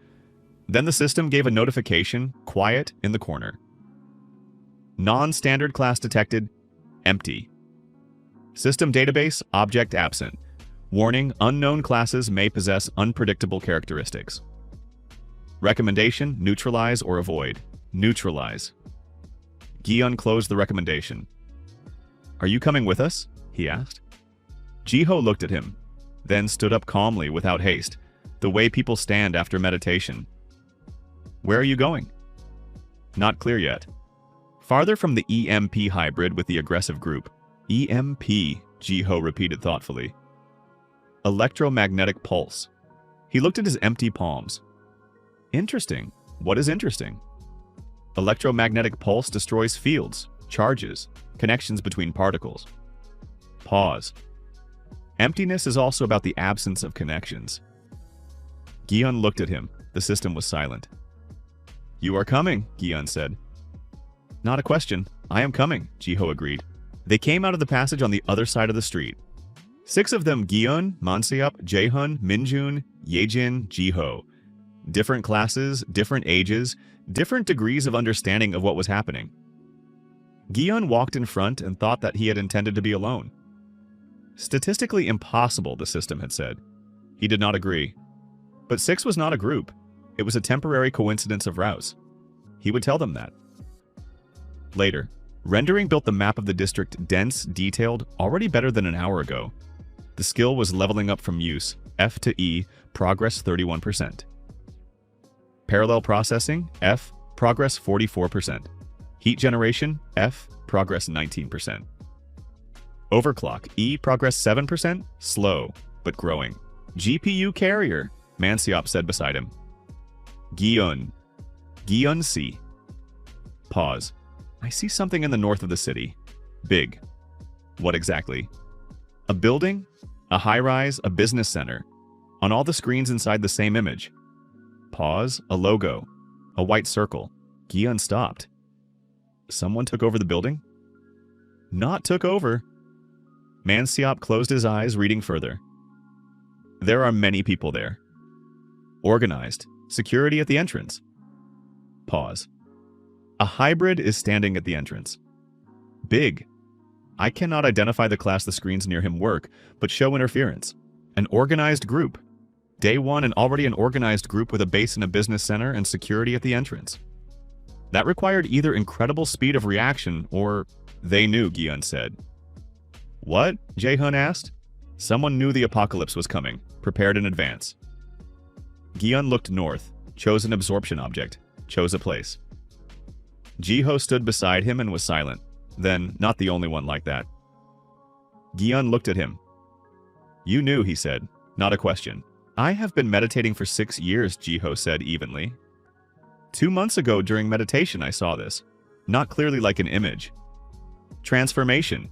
Then the system gave a notification, quiet, in the corner. Non-standard class detected, empty. System database, object absent. Warning, unknown classes may possess unpredictable characteristics. Recommendation, neutralize or avoid. Neutralize. Gi-yeon closed the recommendation. Are you coming with us? He asked. Ji-ho looked at him, then stood up calmly without haste, the way people stand after meditation. Where are you going? Not clear yet. Farther from the EMP hybrid with the aggressive group. EMP, Ji-ho repeated thoughtfully. Electromagnetic pulse. He looked at his empty palms. Interesting. What is interesting? Electromagnetic pulse destroys fields, charges, connections between particles. Pause. Emptiness is also about the absence of connections. Gi-yeon looked at him. The system was silent. You are coming, Gi-yeon said. Not a question. I am coming, Ji-ho agreed. They came out of the passage on the other side of the street. 6 of them, Gi-yeon, Manseop, Jae-hun, Minjun, Yejin, Ji-ho. Different classes, different ages, different degrees of understanding of what was happening. Gi-yeon walked in front and thought that he had intended to be alone. Statistically impossible, the system had said. He did not agree. But 6 was not a group. It was a temporary coincidence of routes. He would tell them that. Later, rendering built the map of the district dense, detailed, already better than an hour ago. The skill was leveling up from use, F to E, progress 31%. Parallel processing, F, progress 44%. Heat generation, F, progress 19%. Overclock, E, progress 7%, slow, but growing. GPU carrier, Manseop said beside him. Gi-yeon. Gi-yeon C. Pause. I see something in the north of the city. Big. What exactly? A building? A high-rise? A business center? On all the screens inside the same image. Pause. A logo. A white circle. Gi-yeon stopped. Someone took over the building? Not took over. Manseop closed his eyes, reading further. There are many people there. Organized. Security at the entrance. Pause. A hybrid is standing at the entrance. Big. I cannot identify the class the screens near him work, but show interference. An organized group. Day 1 and already an organized group with a base in a business center and security at the entrance. That required either incredible speed of reaction or they knew, Gi-hun said. What? Jae-hun asked. Someone knew the apocalypse was coming, prepared in advance. Gi-hun looked north, chose an absorption object, chose a place. Ji-ho stood beside him and was silent. Then, not the only one like that. Gi-hun looked at him. You knew, he said, not a question. I have been meditating for 6 years, Ji-ho said evenly. 2 months ago during meditation I saw this. Not clearly like an image. Transformation.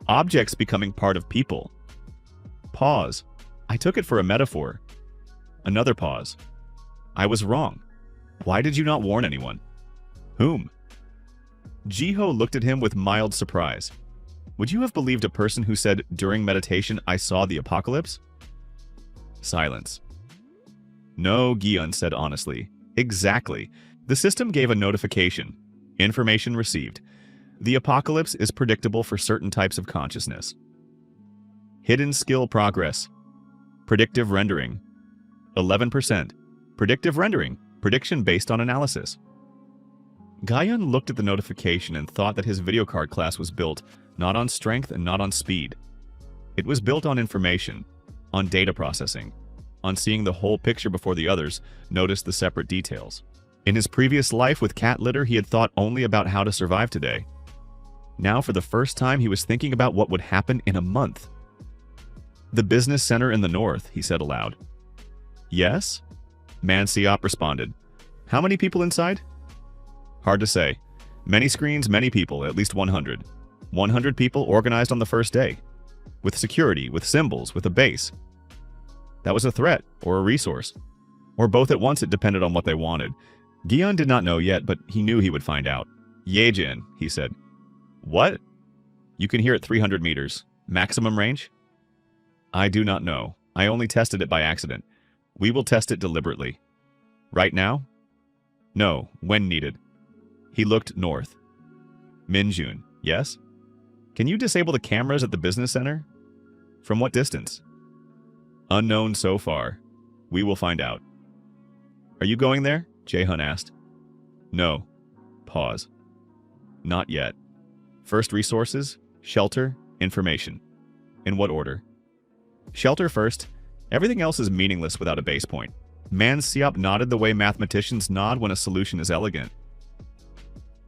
Objects becoming part of people. Pause. I took it for a metaphor. Another pause. I was wrong. Why did you not warn anyone? Whom? Ji-ho looked at him with mild surprise. Would you have believed a person who said, during meditation, I saw the apocalypse? Silence. No, Gi-hun said honestly. Exactly. The system gave a notification. Information received. The apocalypse is predictable for certain types of consciousness. Hidden skill progress. Predictive rendering. 11%. Predictive rendering. Prediction based on analysis. Gi-hun looked at the notification and thought that his video card class was built not on strength and not on speed. It was built on information, on data processing, on seeing the whole picture before the others noticed the separate details. In his previous life with cat litter, he had thought only about how to survive today. Now, for the first time, he was thinking about what would happen in a month. The business center in the north, he said aloud. Yes? Man-seop responded. How many people inside? Hard to say. Many screens, many people, at least 100. 100 people organized on the first day. With security, with symbols, with a base. That was a threat, or a resource. Or both at once, it depended on what they wanted. Gi-hun did not know yet, but he knew he would find out. Yejin, he said. What? You can hear it 300 meters. Maximum range? I do not know. I only tested it by accident. We will test it deliberately. Right now? No, when needed. He looked north. Minjun, yes? Can you disable the cameras at the business center? From what distance? Unknown so far. We will find out. Are you going there? Jae-hun asked. No. Pause. Not yet. First resources, shelter, information. In what order? Shelter first. Everything else is meaningless without a base point. Man-seop nodded the way mathematicians nod when a solution is elegant.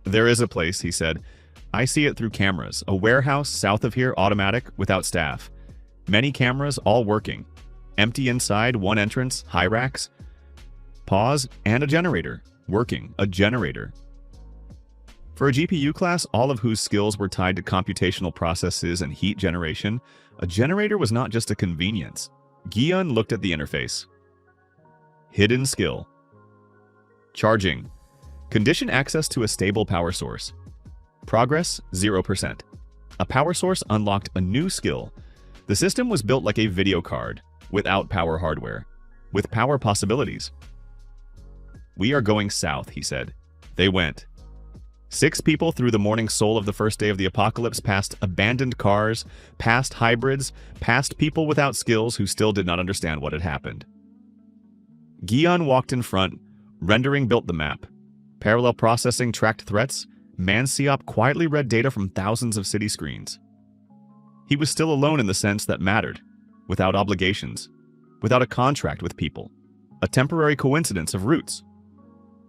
There is a place, he said. I see it through cameras. A warehouse south of here, automatic, without staff. Many cameras, all working. Empty inside, one entrance, high racks. Pause, and a generator. Working, a generator. For a GPU class, all of whose skills were tied to computational processes and heat generation, a generator was not just a convenience. Gi-hun looked at the interface. Hidden skill. Charging. Condition access to a stable power source. Progress, 0%. A power source unlocked a new skill. The system was built like a video card, without power hardware, with power possibilities. We are going south, he said. They went. 6 people through the morning soul of the first day of the apocalypse, past abandoned cars, past hybrids, past people without skills who still did not understand what had happened. Gi-hun walked in front. Rendering built the map. Parallel processing tracked threats. Man-seop quietly read data from thousands of city screens. He was still alone in the sense that mattered, without obligations, without a contract with people, a temporary coincidence of roots.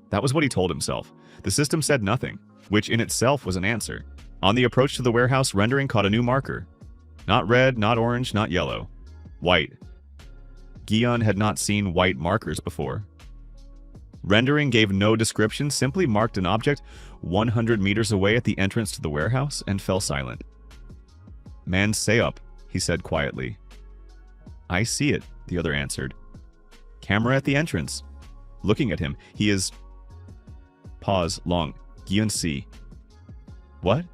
That was what he told himself. The system said nothing, which in itself was an answer. On the approach to the warehouse, rendering caught a new marker. Not red, not orange, not yellow. White. Gi-hun had not seen white markers before. Rendering gave no description, simply marked an object 100 meters away at the entrance to the warehouse and fell silent. Man-seop, he said quietly. I see it, the other answered. Camera at the entrance. Looking at him, he is... Pause, long. Gi-hun see. What?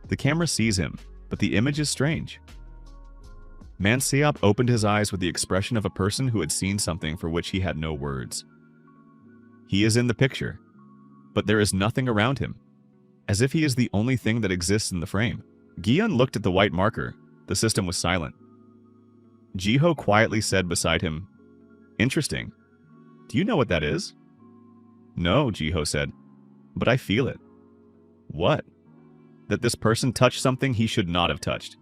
The camera sees him, but the image is strange. Man-seop opened his eyes with the expression of a person who had seen something for which he had no words. He is in the picture, but there is nothing around him, as if he is the only thing that exists in the frame. Gi-hun looked at the white marker. The system was silent. Ji-ho quietly said beside him, Interesting. Do you know what that is? No, Jiho said. But I feel it. What? That this person touched something he should not have touched.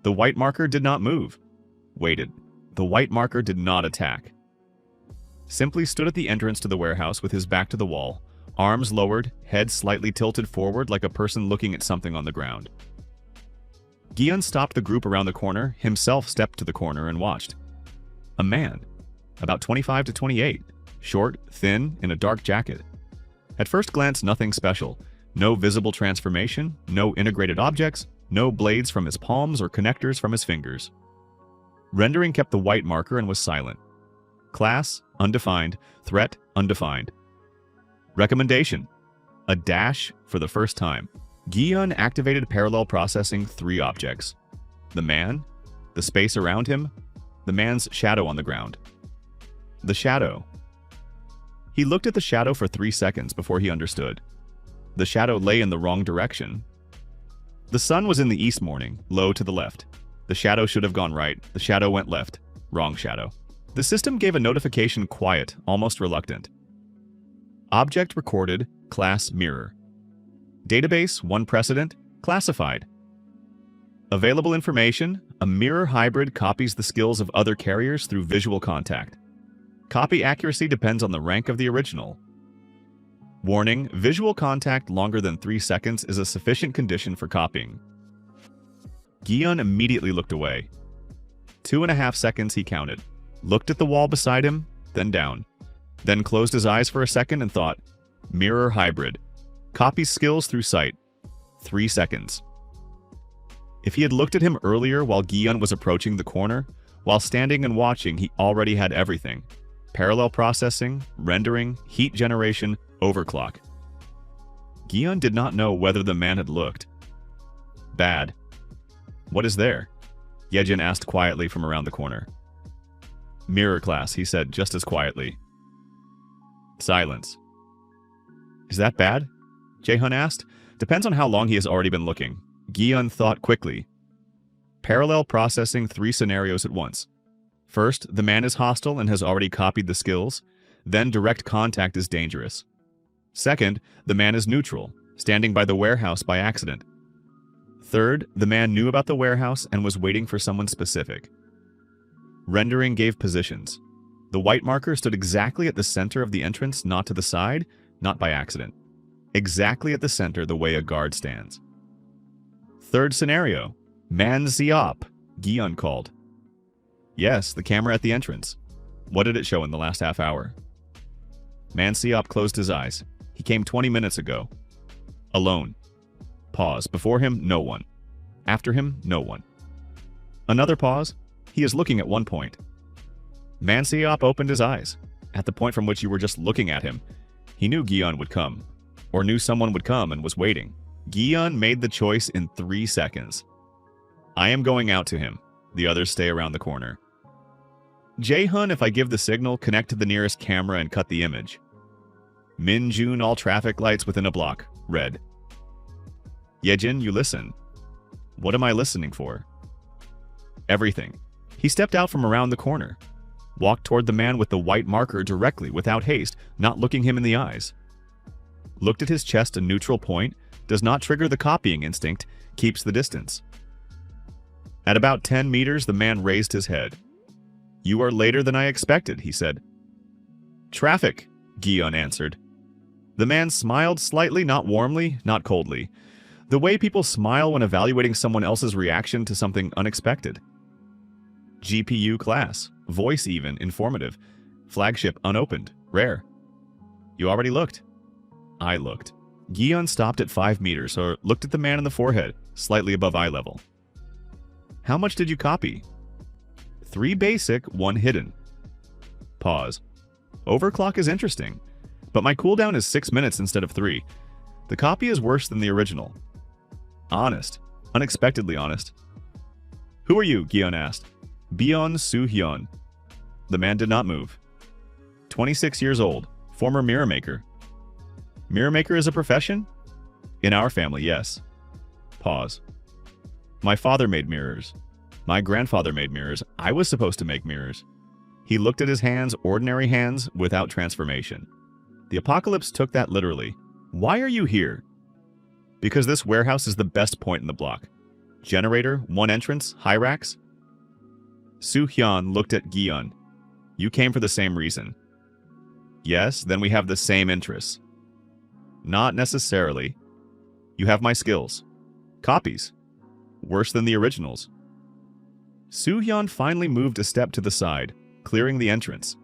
The white marker did not move. Waited. The white marker did not attack. Simply stood at the entrance to the warehouse with his back to the wall, arms lowered, head slightly tilted forward like a person looking at something on the ground. Gion stopped the group around the corner, himself stepped to the corner and watched. A man, about 25 to 28, short, thin, in a dark jacket. At first glance, nothing special. No visible transformation, no integrated objects, no blades from his palms or connectors from his fingers. Rendering kept the white marker and was silent. Class, undefined. Threat, undefined. Recommendation: a dash for the first time. Gion activated parallel processing 3 objects. The man, the space around him, the man's shadow on the ground. The shadow. He looked at the shadow for 3 seconds before he understood. The shadow lay in the wrong direction. The sun was in the east morning, low to the left. The shadow should have gone right. The shadow went left. Wrong shadow. The system gave a notification quiet, almost reluctant. Object recorded, class mirror. Database, 1 precedent, classified. Available information, a mirror hybrid copies the skills of other carriers through visual contact. Copy accuracy depends on the rank of the original. Warning, visual contact longer than 3 seconds is a sufficient condition for copying. Gion immediately looked away. 2.5 seconds he counted, looked at the wall beside him, then down, then closed his eyes for a second and thought, mirror hybrid. Copies skills through sight. 3 seconds. If he had looked at him earlier while Gion was approaching the corner, while standing and watching, he already had everything. Parallel processing, rendering, heat generation, overclock. Gion did not know whether the man had looked. Bad. What is there? Yejin asked quietly from around the corner. Mirror class, he said just as quietly. Silence. Is that bad? Jaehun asked. Depends on how long he has already been looking. Gion thought quickly. Parallel processing 3 scenarios at once. First, the man is hostile and has already copied the skills. Then direct contact is dangerous. Second, the man is neutral, standing by the warehouse by accident. Third, the man knew about the warehouse and was waiting for someone specific. Rendering gave positions. The white marker stood exactly at the center of the entrance, not to the side, not by accident. Exactly at the center, the way a guard stands. Third scenario. Man Ziop, Gion called. Yes, the camera at the entrance. What did it show in the last half hour? Man Ziop closed his eyes. He came 20 minutes ago. Alone. Pause. Before him, no one. After him, no one. Another pause. He is looking at one point. Man Ziop opened his eyes. At the point from which you were just looking at him, he knew Gion would come. Or knew someone would come and was waiting. Gion made the choice in 3 seconds. I am going out to him. The others stay around the corner. Jaehun, if I give the signal, connect to the nearest camera and cut the image. Min Jun, all traffic lights within a block. Red. Yejin, you listen. What am I listening for? Everything. He stepped out from around the corner. Walked toward the man with the white marker directly, without haste, not looking him in the eyes. Looked at his chest, a neutral point, does not trigger the copying instinct, keeps the distance. At about 10 meters, the man raised his head. You are later than I expected, he said. Traffic, Gion answered. The man smiled slightly, not warmly, not coldly. The way people smile when evaluating someone else's reaction to something unexpected. GPU class, voice even, informative. Flagship unopened, rare. You already looked. I looked. Gion stopped at 5 meters, or looked at the man in the forehead, slightly above eye level. How much did you copy? 3 basic, 1 hidden. Pause. Overclock is interesting, but my cooldown is 6 minutes instead of 3. The copy is worse than the original. Honest. Unexpectedly honest. Who are you? Gion asked. Bion Soo-hyun. The man did not move. 26 years old. Former mirror maker. Mirror maker is a profession? In our family, yes. Pause. My father made mirrors. My grandfather made mirrors. I was supposed to make mirrors. He looked at his hands, ordinary hands, without transformation. The Apocalypse took that literally. Why are you here? Because this warehouse is the best point in the block. Generator, one entrance, high racks. Soo-hyun looked at Gi-yeon. You came for the same reason. Yes, then we have the same interests. Not necessarily. You have my skills. Copies. Worse than the originals. Soo-hyun finally moved a step to the side, clearing the entrance.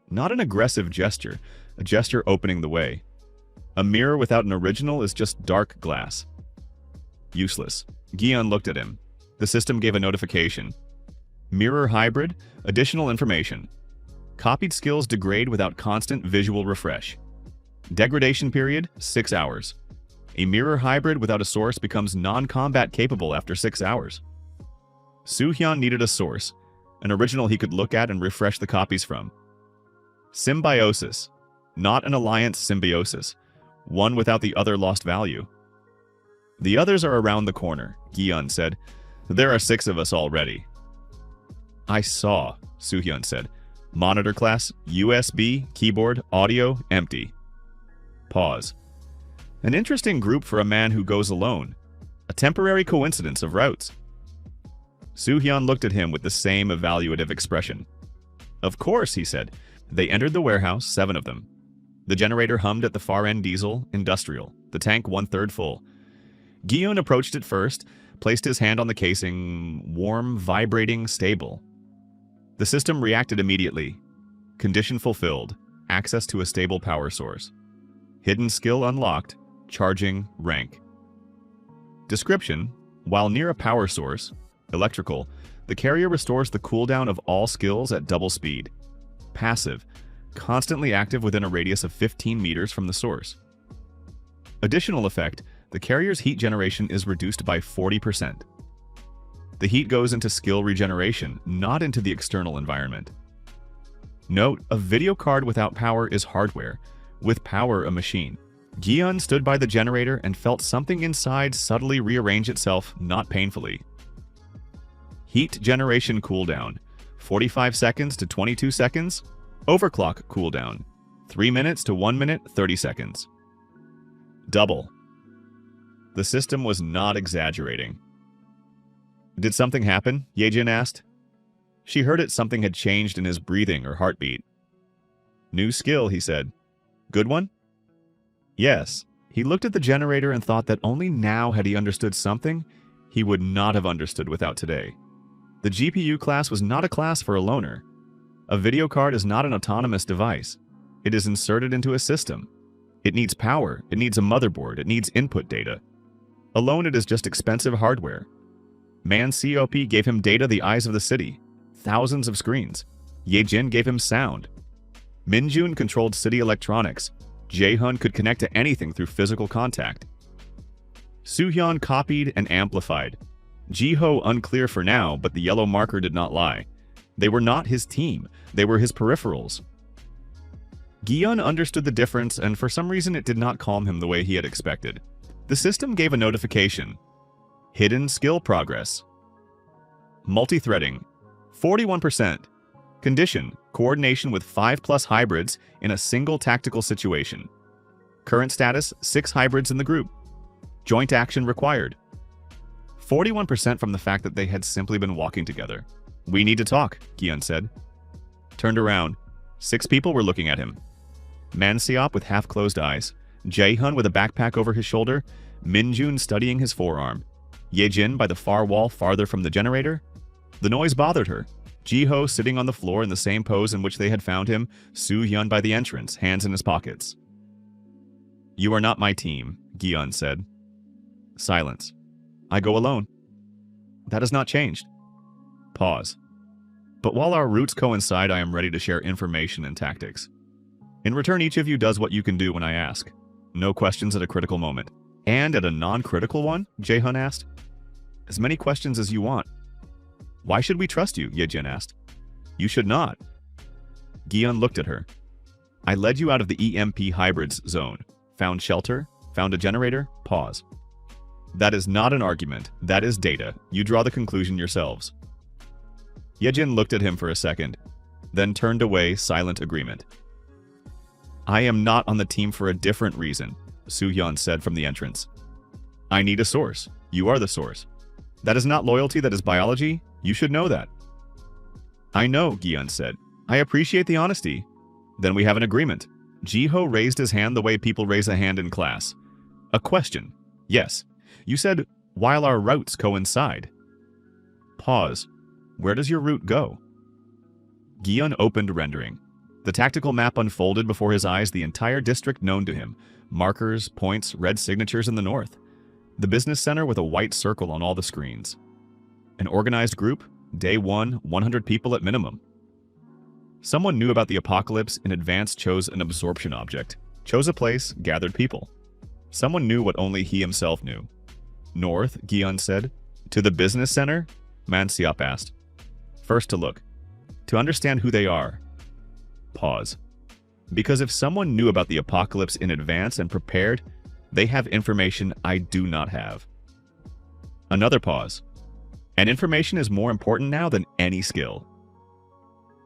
Not an aggressive gesture, a gesture opening the way. A mirror without an original is just dark glass. Useless. Gi-yeon looked at him. The system gave a notification. Mirror hybrid, additional information. Copied skills degrade without constant visual refresh. Degradation period, 6 hours. A mirror hybrid without a source becomes non-combat capable after 6 hours. Soo-hyun needed a source, an original he could look at and refresh the copies from. Symbiosis. Not an alliance symbiosis. One without the other lost value. The others are around the corner, Gi-yeon said. There are 6 of us already. I saw, Soo-hyun said. Monitor class, USB, keyboard, audio, empty. Pause. An interesting group for a man who goes alone. A temporary coincidence of routes. Soo-hyun looked at him with the same evaluative expression. Of course, he said. They entered the warehouse, 7 of them. The generator hummed at the far end diesel, industrial, the tank 1/3 full. Gi-yeon approached it first, placed his hand on the casing, warm, vibrating, stable. The system reacted immediately. Condition fulfilled, access to a stable power source. Hidden skill unlocked, charging, rank. Description: while near a power source, electrical, the carrier restores the cooldown of all skills at double speed. Passive, constantly active within a radius of 15 meters from the source. Additional effect: the carrier's heat generation is reduced by 40%. The heat goes into skill regeneration, not into the external environment. Note, a video card without power is hardware, with power a machine. Gi-yeon stood by the generator and felt something inside subtly rearrange itself, not painfully. Heat generation cooldown, 45 seconds to 22 seconds. Overclock cooldown, 3 minutes to 1 minute, 30 seconds. Double. The system was not exaggerating. Did something happen? Ye-jin asked. She heard it something had changed in his breathing or heartbeat. New skill, he said. Good one? Yes. He looked at the generator and thought that only now had he understood something he would not have understood without today. The GPU class was not a class for a loner. A video card is not an autonomous device. It is inserted into a system. It needs power, it needs a motherboard, it needs input data. Alone it is just expensive hardware. Man COP gave him data the eyes of the city. Thousands of screens. Ye-jin gave him sound. Min-jun controlled city electronics. Jae-hun could connect to anything through physical contact. Soo-hyun copied and amplified. Ji-ho unclear for now, but the yellow marker did not lie. They were not his team. They were his peripherals. Gi-yeon understood the difference, and for some reason it did not calm him the way he had expected. The system gave a notification. Hidden skill progress. Multi-threading. 41%. Condition: coordination with 5+ hybrids in a single tactical situation. Current status: 6 hybrids in the group. Joint action required. 41% from the fact that they had simply been walking together. We need to talk, Gi-yeon said. Turned around. 6 people were looking at him. Manseop with half-closed eyes. Jae-hun with a backpack over his shoulder. Min-jun studying his forearm. Ye-jin by the far wall farther from the generator. The noise bothered her. Ji-ho sitting on the floor in the same pose in which they had found him. Soo-hyun by the entrance, hands in his pockets. You are not my team, Gi-yeon said. Silence. I go alone. That has not changed. Pause. But while our routes coincide, I am ready to share information and tactics. In return, each of you does what you can do when I ask. No questions at a critical moment. And at a non-critical one? Jae-hun asked. As many questions as you want. Why should we trust you? Ye-jin asked. You should not. Gi-yeon looked at her. I led you out of the EMP hybrids zone. Found shelter, found a generator, pause. That is not an argument. That is data. You draw the conclusion yourselves. Ye-jin looked at him for a second. then turned away, silent agreement. I am not on the team for a different reason, Soo-hyun said from the entrance. I need a source. You are the source. That is not loyalty, that is biology. You should know that. I know, Gi-yeon said. I appreciate the honesty. Then we have an agreement. Ji-ho raised his hand the way people raise a hand in class. A question. Yes. You said, while our routes coincide. Pause. Where does your route go? Gi-yeon opened rendering. The tactical map unfolded before his eyes, the entire district known to him. Markers, points, red signatures in the north. The business center with a white circle on all the screens. An organized group, day 1, 100 people at minimum. Someone knew about the apocalypse in advance, chose an absorption object, chose a place, gathered people. Someone knew what only he himself knew. North, Gi-yeon said. To the business center? Man-seop asked. First to look. To understand who they are. Pause. Because if someone knew about the apocalypse in advance and prepared, they have information I do not have. Another pause. And information is more important now than any skill.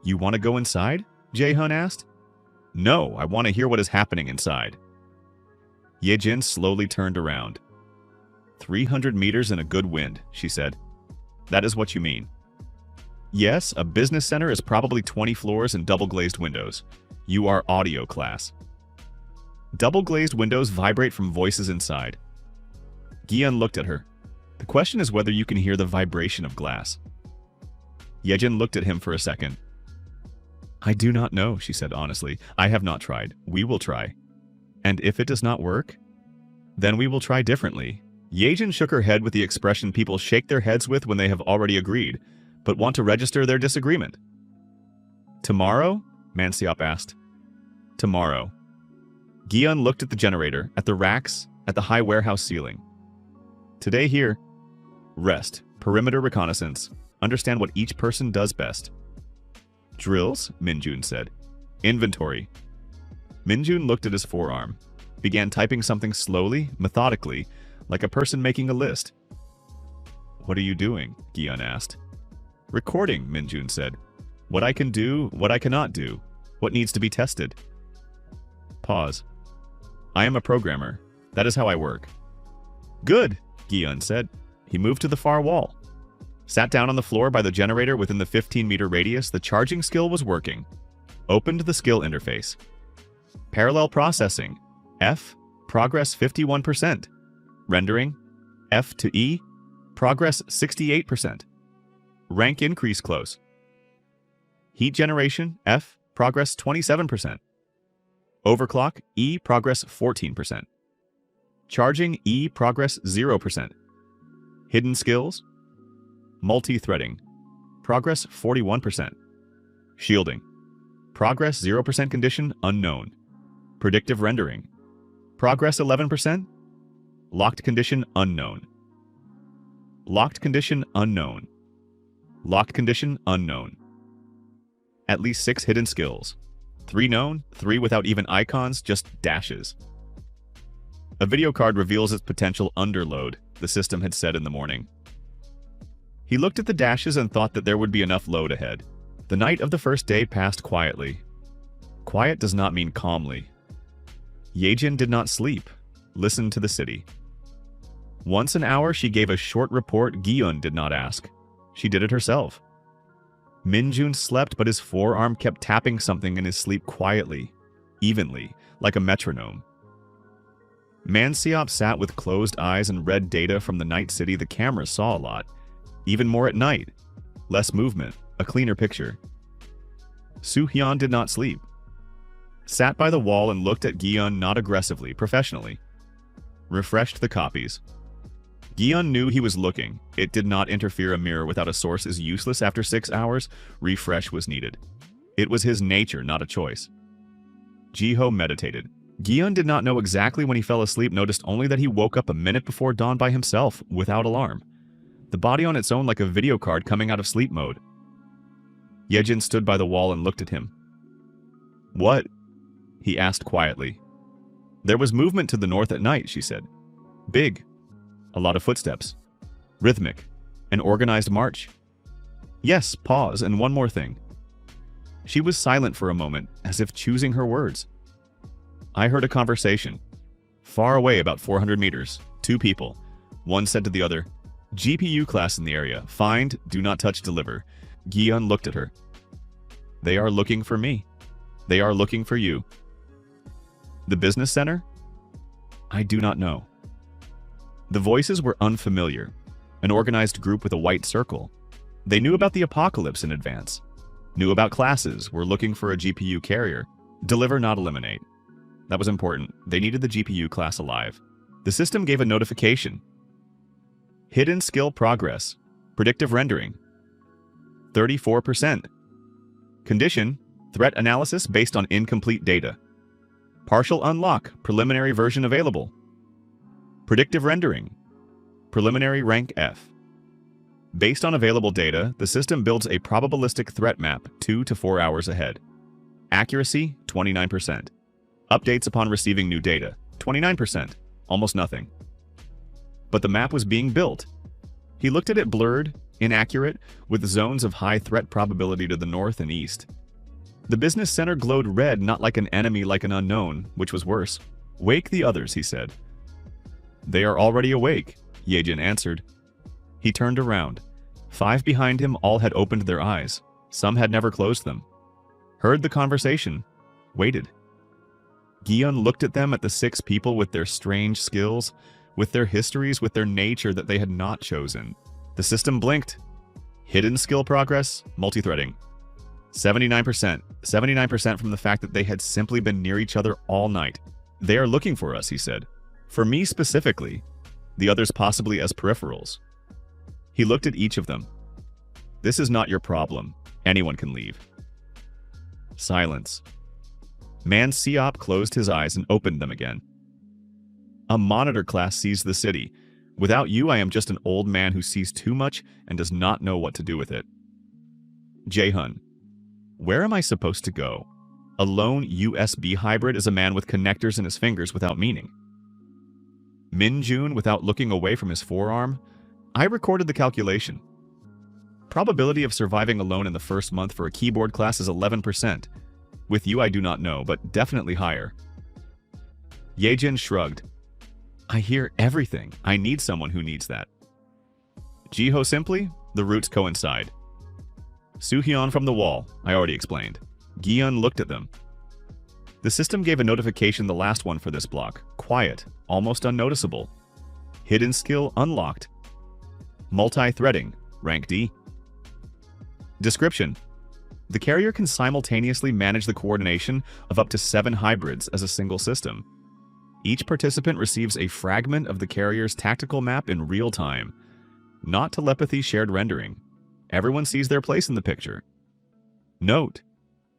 You want to go inside? Jae-hun asked. No, I want to hear what is happening inside. Ye-jin slowly turned around. 300 meters in a good wind, she said. That is what you mean. Yes, a business center is probably 20 floors and double-glazed windows. You are audio class. Double-glazed windows vibrate from voices inside. Gi-yeon looked at her. The question is whether you can hear the vibration of glass. Ye-jin looked at him for a second. I do not know, she said honestly. I have not tried. We will try. And if it does not work, then we will try differently. Ye-jin shook her head with the expression people shake their heads with when they have already agreed, but want to register their disagreement. Tomorrow? Man-seop asked. Tomorrow. Gi-yeon looked at the generator, at the racks, at the high warehouse ceiling. Today here, rest, perimeter reconnaissance, understand what each person does best. Drills, Min-jun said. Inventory. Min-jun looked at his forearm, began typing something slowly, methodically, like a person making a list. What are you doing? Gi-yeon asked. Recording, Min-jun said. What I can do, what I cannot do, what needs to be tested. Pause. I am a programmer. That is how I work. Good, Gi-yeon said. He moved to the far wall. Sat down on the floor by the generator within the 15-meter radius. The charging skill was working. Opened the skill interface. Parallel processing. F, progress 51%. Rendering, F to E, progress 68%. Rank increase close. Heat generation, F, progress 27%. Overclock, E, progress 14%. Charging, E, progress 0%. Hidden skills, multi-threading, progress 41%. Shielding, progress 0% condition unknown. Predictive rendering, progress 11%. Locked condition unknown. Locked condition unknown. Locked condition unknown. At least 6 hidden skills. 3 known, 3 without even icons, just dashes. A video card reveals its potential underload, the system had said in the morning. He looked at the dashes and thought that there would be enough load ahead. The night of the first day passed quietly. Quiet does not mean calmly. Ye-jin did not sleep. Listened to the city. Once an hour, she gave a short report. Gi-yeon did not ask. She did it herself. Min-jun slept, but his forearm kept tapping something in his sleep quietly, evenly, like a metronome. Man-seop sat with closed eyes and read data from the night city. The camera saw a lot. Even more at night. Less movement, a cleaner picture. Soo-hyun did not sleep. Sat by the wall and looked at Gi-yeon not aggressively, professionally. Refreshed the copies. Gi-yeon knew he was looking. It did not interfere. A mirror without a source is useless after 6 hours. Refresh was needed. It was his nature, not a choice. Ji-ho meditated. Gi-yeon did not know exactly when he fell asleep, noticed only that he woke up a minute before dawn by himself, without alarm. The body on its own like a video card coming out of sleep mode. Ye-jin stood by the wall and looked at him. What? He asked quietly. There was movement to the north at night, she said. Big. A lot of footsteps. Rhythmic. An organized march. Yes, pause, and one more thing. She was silent for a moment, as if choosing her words. I heard a conversation. Far away, about 400 meters. Two people. One said to the other, GPU class in the area. Find, do not touch, deliver. Gi-eun looked at her. They are looking for me. They are looking for you. The business center? I do not know. The voices were unfamiliar. An organized group with a white circle. They knew about the apocalypse in advance. Knew about classes, were looking for a GPU carrier. Deliver, not eliminate. That was important. They needed the GPU class alive. The system gave a notification. Hidden skill progress. Predictive rendering. 34%. Condition, threat analysis based on incomplete data. Partial unlock, preliminary version available. Predictive rendering. Preliminary rank F. Based on available data, the system builds a probabilistic threat map 2 to 4 hours ahead. Accuracy, 29%. Updates upon receiving new data, 29%. Almost nothing. But the map was being built. He looked at it blurred, inaccurate, with zones of high threat probability to the north and east. The business center glowed red, not like an enemy, like an unknown, which was worse. Wake the others, he said. They are already awake, Yejin answered. He turned around. 5 behind him all had opened their eyes. Some had never closed them. Heard the conversation. Waited. Gi-eun looked at them, at the 6 people with their strange skills, with their histories, with their nature that they had not chosen. The system blinked. Hidden skill progress, multi-threading. 79%. 79% from the fact that they had simply been near each other all night. They are looking for us, he said. For me specifically. The others possibly as peripherals. He looked at each of them. This is not your problem. Anyone can leave. Silence. Man Seop closed his eyes and opened them again. A monitor class sees the city. Without you, I am just an old man who sees too much and does not know what to do with it. Jae-hun. Where am I supposed to go? A lone USB hybrid is a man with connectors in his fingers without meaning. Min-jun without looking away from his forearm. I recorded the calculation. Probability of surviving alone in the first month for a keyboard class is 11%. With you I do not know, but definitely higher. Yejin shrugged. I hear everything. I need someone who needs that. Jiho simply, the roots coincide. Soo-hyun from the wall, I already explained. Gi-eun looked at them. The system gave a notification, the last one for this block. Quiet, almost unnoticeable. Hidden skill unlocked. Multi-threading, rank D. Description. The carrier can simultaneously manage the coordination of up to 7 hybrids as a single system. Each participant receives a fragment of the carrier's tactical map in real time. Not telepathy, shared rendering. Everyone sees their place in the picture. Note: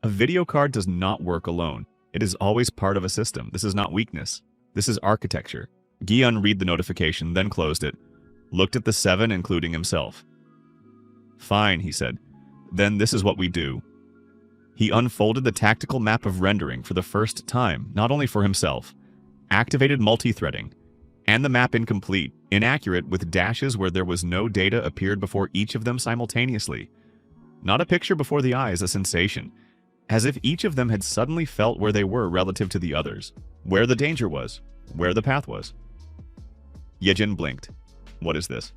a video card does not work alone. It is always part of a system. This is not weakness. This is architecture. Gi-eun read the notification, then closed it. Looked at the 7, including himself. Fine, he said. Then this is what we do. He unfolded the tactical map of rendering for the first time, not only for himself. Activated multi-threading. And the map incomplete, inaccurate, with dashes where there was no data appeared before each of them simultaneously. Not a picture before the eyes, a sensation. As if each of them had suddenly felt where they were relative to the others. Where the danger was. Where the path was. Yejin blinked. What is this?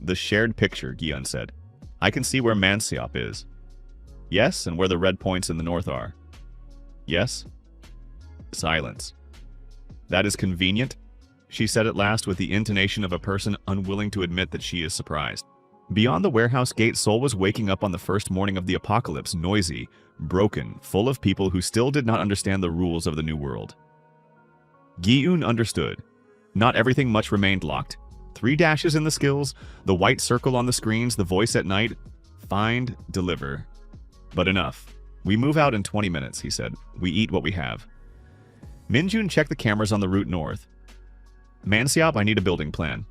The shared picture, Gi-eun said. I can see where Manseop is. Yes, and where the red points in the north are. Yes? Silence. That is convenient, she said at last with the intonation of a person unwilling to admit that she is surprised. Beyond the warehouse gate, Seoul was waking up on the first morning of the apocalypse, noisy, broken, full of people who still did not understand the rules of the new world. Gi-eun understood. Not everything much remained locked. 3 dashes in the skills, the white circle on the screens, the voice at night. Find, deliver. But enough. We move out in 20 minutes, he said. We eat what we have. Min-jun checked the cameras on the route north. Manseop, I need a building plan.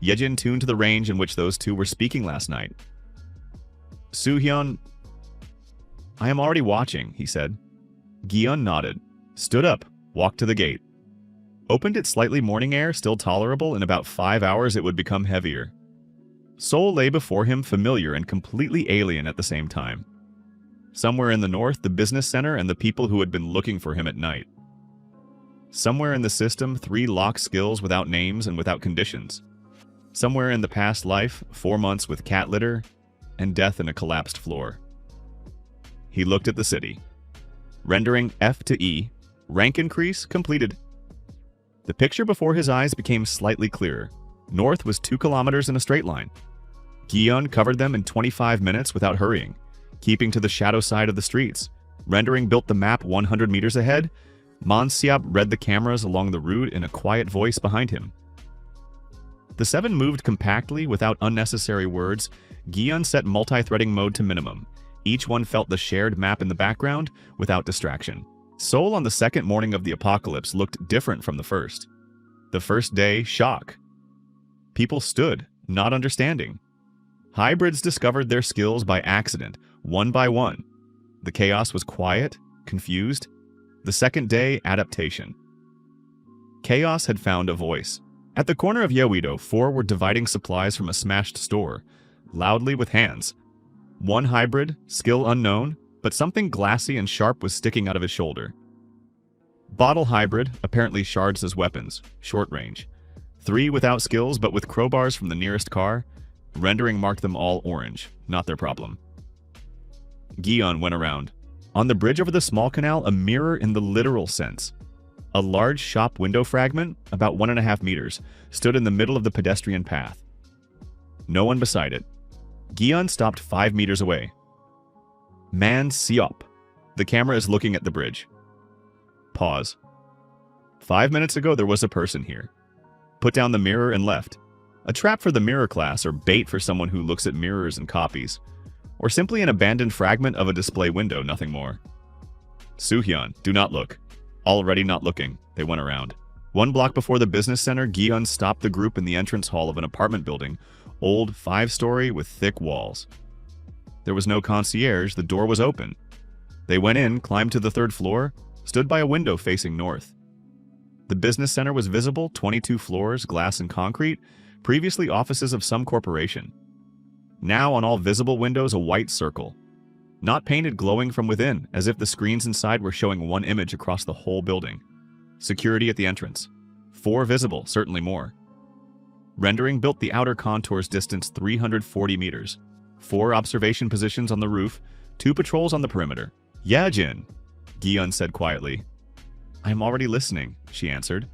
Yejin tuned to the range in which those two were speaking last night. Soo-hyun, I am already watching, he said. Gi-eun nodded, stood up, walked to the gate. Opened it slightly, morning air, still tolerable. In about 5 hours it would become heavier. Seoul lay before him, familiar and completely alien at the same time. Somewhere in the north, the business center and the people who had been looking for him at night. Somewhere in the system, 3 lock skills without names and without conditions. Somewhere in the past life, 4 months with cat litter and death in a collapsed floor. He looked at the city. Rendering F to E, rank increase completed. The picture before his eyes became slightly clearer. North was 2 kilometers in a straight line. Gion covered them in 25 minutes without hurrying, keeping to the shadow side of the streets. Rendering built the map 100 meters ahead. Monsiap read the cameras along the route in a quiet voice behind him. The 7 moved compactly without unnecessary words. Gion set multi-threading mode to minimum. Each one felt the shared map in the background without distraction. Seoul on the second morning of the apocalypse looked different from the first. The first day, shock. People stood, not understanding. Hybrids discovered their skills by accident, one by one. The chaos was quiet, confused. The second day, adaptation. Chaos had found a voice. At the corner of Yeouido, 4 were dividing supplies from a smashed store, loudly with hands. One hybrid, skill unknown, but something glassy and sharp was sticking out of his shoulder. Bottle hybrid, apparently shards as weapons, short range. 3 without skills but with crowbars from the nearest car. Rendering marked them all orange, not their problem. Gion went around. On the bridge over the small canal, a mirror in the literal sense. A large shop window fragment, about 1.5 meters, stood in the middle of the pedestrian path. No one beside it. Gion stopped 5 meters away. Man Siop. The camera is looking at the bridge. Pause. 5 minutes ago there was a person here. Put down the mirror and left. A trap for the mirror class or bait for someone who looks at mirrors and copies. Or simply an abandoned fragment of a display window, nothing more. Suhyun, do not look. Already not looking, they went around. 1 block before the business center, Gion stopped the group in the entrance hall of an apartment building, old 5-story with thick walls. There was no concierge, the door was open. They went in, climbed to the 3rd floor, stood by a window facing north. The business center was visible, 22 floors, glass and concrete, previously offices of some corporation. Now on all visible windows a white circle. Not painted, glowing from within, as if the screens inside were showing one image across the whole building. Security at the entrance. 4 visible, certainly more. Rendering built the outer contours distance 340 meters. 4 observation positions on the roof, 2 patrols on the perimeter. Yajin, Gion said quietly. I am already listening, she answered.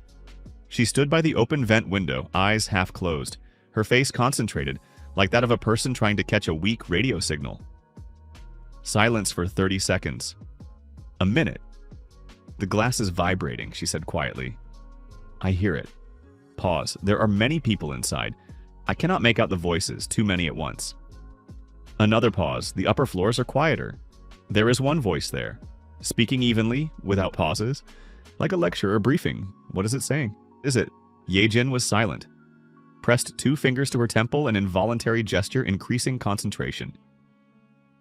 She stood by the open vent window, eyes half closed, her face concentrated, like that of a person trying to catch a weak radio signal. Silence for 30 seconds. A minute. The glass is vibrating, she said quietly. I hear it. Pause. There are many people inside. I cannot make out the voices, too many at once. Another pause. The upper floors are quieter. There is one voice there, speaking evenly, without pauses, like a lecture or briefing. What is it saying? Is it? Yejin was silent. Pressed 2 fingers to her temple, an involuntary gesture, increasing concentration.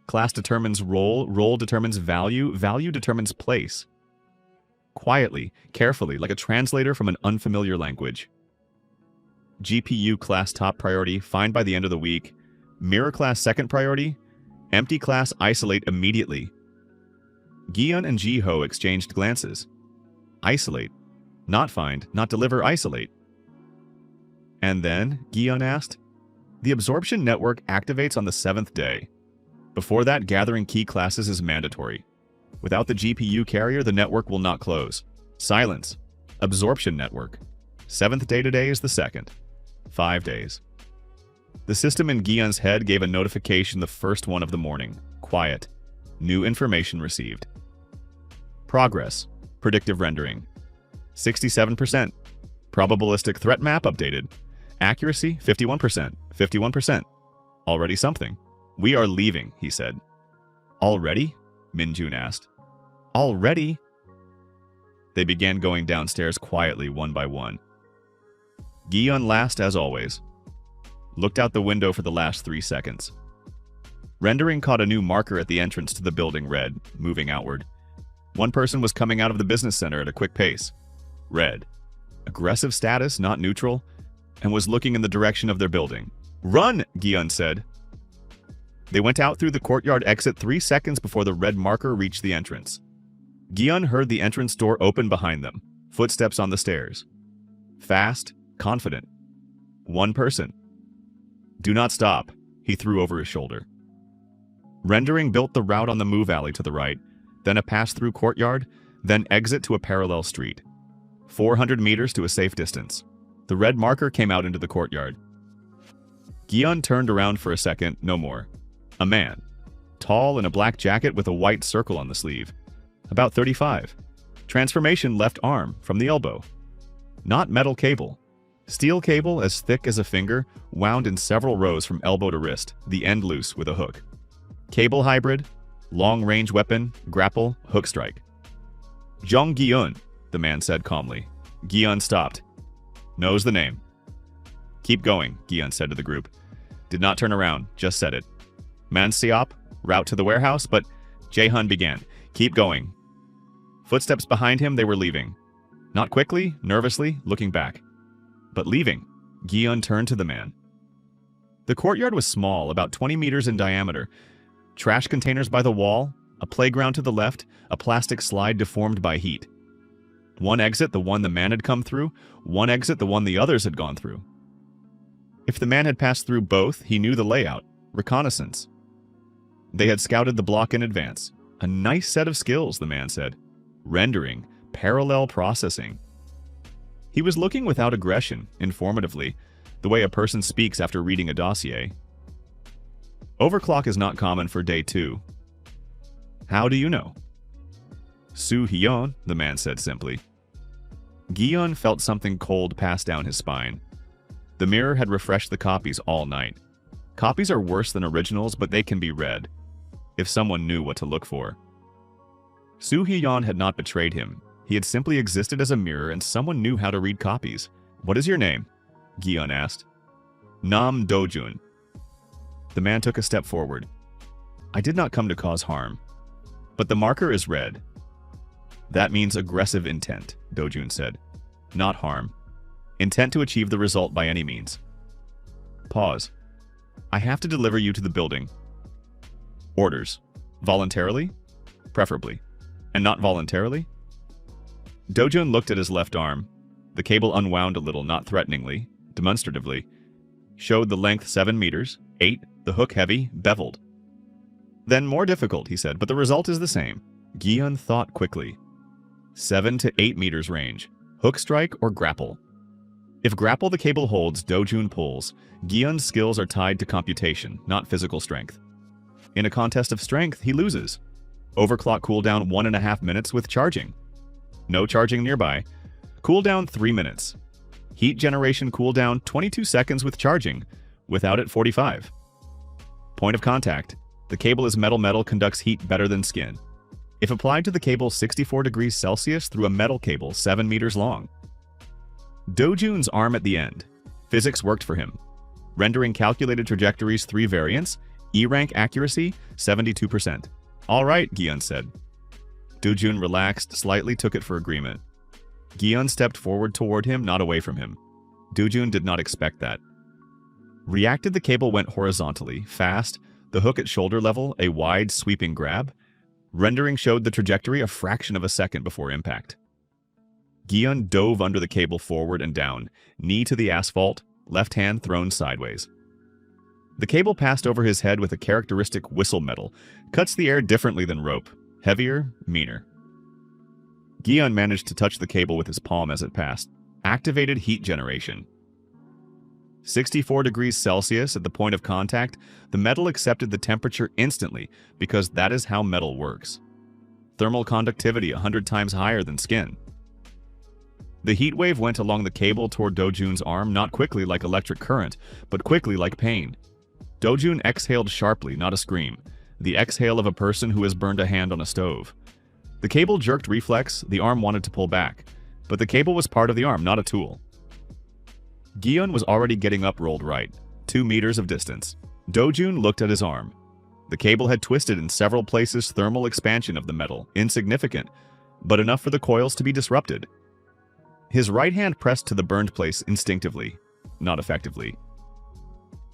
Class determines role, role determines value, value determines place. Quietly, carefully, like a translator from an unfamiliar language. GPU class top priority, find by the end of the week. Mirror class second priority. Empty class isolate immediately. Gion and Jiho exchanged glances. Isolate. Not find, not deliver, isolate. And then, Gion asked, the absorption network activates on the 7th day. Before that, gathering key classes is mandatory. Without the GPU carrier, the network will not close. Silence. Absorption network. 7th day today is the 2nd. 5 days. The system in Gion's head gave a notification, the first one of the morning. Quiet. New information received. Progress. Predictive rendering. 67%. Probabilistic threat map updated. Accuracy 51%. 51%. Already something. We are leaving, he said. Already? Minjun asked. Already? They began going downstairs quietly, one by one. Gion last as always. Looked out the window for the last 3 seconds. Rendering caught a new marker at the entrance to the building, red, moving outward. One person was coming out of the business center at a quick pace. Red. Aggressive status, not neutral, and was looking in the direction of their building. Run, Gion said. They went out through the courtyard exit 3 seconds before the red marker reached the entrance. Gion heard the entrance door open behind them, footsteps on the stairs. Fast, confident. One person. Do not stop, he threw over his shoulder. Rendering built the route on the move alley to the right, then a pass-through courtyard, then exit to a parallel street. 400 meters to a safe distance. The red marker came out into the courtyard. Gion turned around for a second, no more. A man. Tall in a black jacket with a white circle on the sleeve. About 35. Transformation left arm from the elbow. Not metal cable. Steel cable as thick as a finger, wound in several rows from elbow to wrist, the end loose with a hook. Cable hybrid, long-range weapon, grapple, hook strike. Zhong Gion, the man said calmly. Gion stopped. Knows the name. Keep going, Gion said to the group. Did not turn around, just said it. Man Siop, route to the warehouse, but Jae-hun began. Keep going. Footsteps behind him, they were leaving. Not quickly, nervously, looking back. But leaving. Gion turned to the man. The courtyard was small, about 20 meters in diameter. Trash containers by the wall, a playground to the left, a plastic slide deformed by heat. One exit, the one the man had come through, one exit, the one the others had gone through. If the man had passed through both, he knew the layout. Reconnaissance. They had scouted the block in advance. A nice set of skills, the man said. Rendering, parallel processing. He was looking without aggression, informatively, the way a person speaks after reading a dossier. Overclock is not common for day 2. How do you know? Soo Hyun, the man said simply. Gion felt something cold pass down his spine. The mirror had refreshed the copies all night. Copies are worse than originals, but they can be read, if someone knew what to look for. Soo Hyun had not betrayed him. He had simply existed as a mirror and someone knew how to read copies. What is your name? Gion asked. Nam Dojun. The man took a step forward. I did not come to cause harm. But the marker is red. That means aggressive intent, Dojun said. Not harm. Intent to achieve the result by any means. Pause. I have to deliver you to the building. Orders. Voluntarily? Preferably. And not voluntarily? Dojun looked at his left arm. The cable unwound a little, not threateningly, demonstratively. Showed the length 7 meters, 8, the hook heavy, beveled. Then more difficult, he said, but the result is the same. Gion thought quickly. 7 to 8 meters range. Hook strike or grapple. If grapple the cable holds, Dojun pulls. Gion's skills are tied to computation, not physical strength. In a contest of strength, he loses. Overclock cooldown 1.5 minutes with charging. No charging nearby. Cooldown 3 minutes. Heat generation cooldown 22 seconds with charging. Without it 45. Point of contact. The cable is metal conducts heat better than skin. If applied to the cable 64 degrees Celsius through a metal cable 7 meters long. Dojun's arm at the end. Physics worked for him. Rendering calculated trajectories 3 variants. E-rank accuracy 72%. All right, Gion said. Dojun relaxed, slightly took it for agreement. Gion stepped forward toward him, not away from him. Dojun did not expect that. Reacted the cable went horizontally, fast, the hook at shoulder level, a wide, sweeping grab. Rendering showed the trajectory a fraction of a second before impact. Gion dove under the cable forward and down, knee to the asphalt, left hand thrown sideways. The cable passed over his head with a characteristic whistle metal, cuts the air differently than rope, heavier, meaner. Gion managed to touch the cable with his palm as it passed. Activated heat generation. 64 degrees Celsius at the point of contact, the metal accepted the temperature instantly because that is how metal works. Thermal conductivity 100 times higher than skin. The heat wave went along the cable toward Dojun's arm, not quickly like electric current, but quickly like pain. Dojun exhaled sharply, not a scream. The exhale of a person who has burned a hand on a stove. The cable jerked reflex, the arm wanted to pull back. But the cable was part of the arm, not a tool. Gion was already getting up rolled right, 2 meters of distance. Dojun looked at his arm. The cable had twisted in several places, thermal expansion of the metal, insignificant, but enough for the coils to be disrupted. His right hand pressed to the burned place instinctively, not effectively.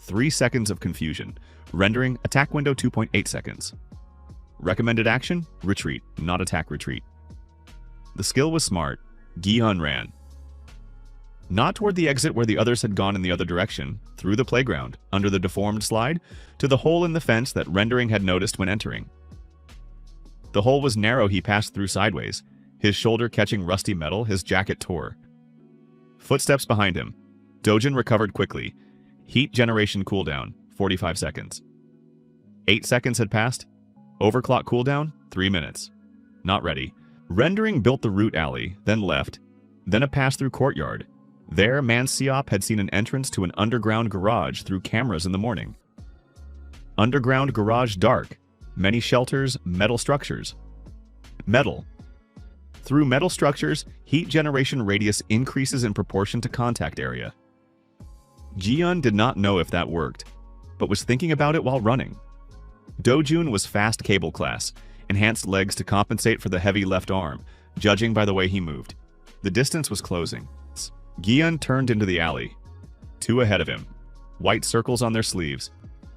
3 seconds of confusion, rendering attack window 2.8 seconds. Recommended action? Retreat, not attack retreat. The skill was smart. Gi-hun ran. Not toward the exit where the others had gone in the other direction, through the playground, under the deformed slide, to the hole in the fence that Rendering had noticed when entering. The hole was narrow. He passed through sideways, his shoulder catching rusty metal. His jacket tore. Footsteps behind him. Dojin recovered quickly. Heat generation cooldown, 45 seconds. 8 seconds had passed. Overclock cooldown, 3 minutes. Not ready. Rendering built the root alley, then left, then a pass-through courtyard. There, Manseop had seen an entrance to an underground garage through cameras in the morning. Underground garage dark. Many shelters, metal structures. Metal. Through metal structures, heat generation radius increases in proportion to contact area. Gi-hun did not know if that worked, but was thinking about it while running. Dojun was fast cable class, enhanced legs to compensate for the heavy left arm, judging by the way he moved. The distance was closing. Gi-hun turned into the alley. 2 ahead of him. White circles on their sleeves.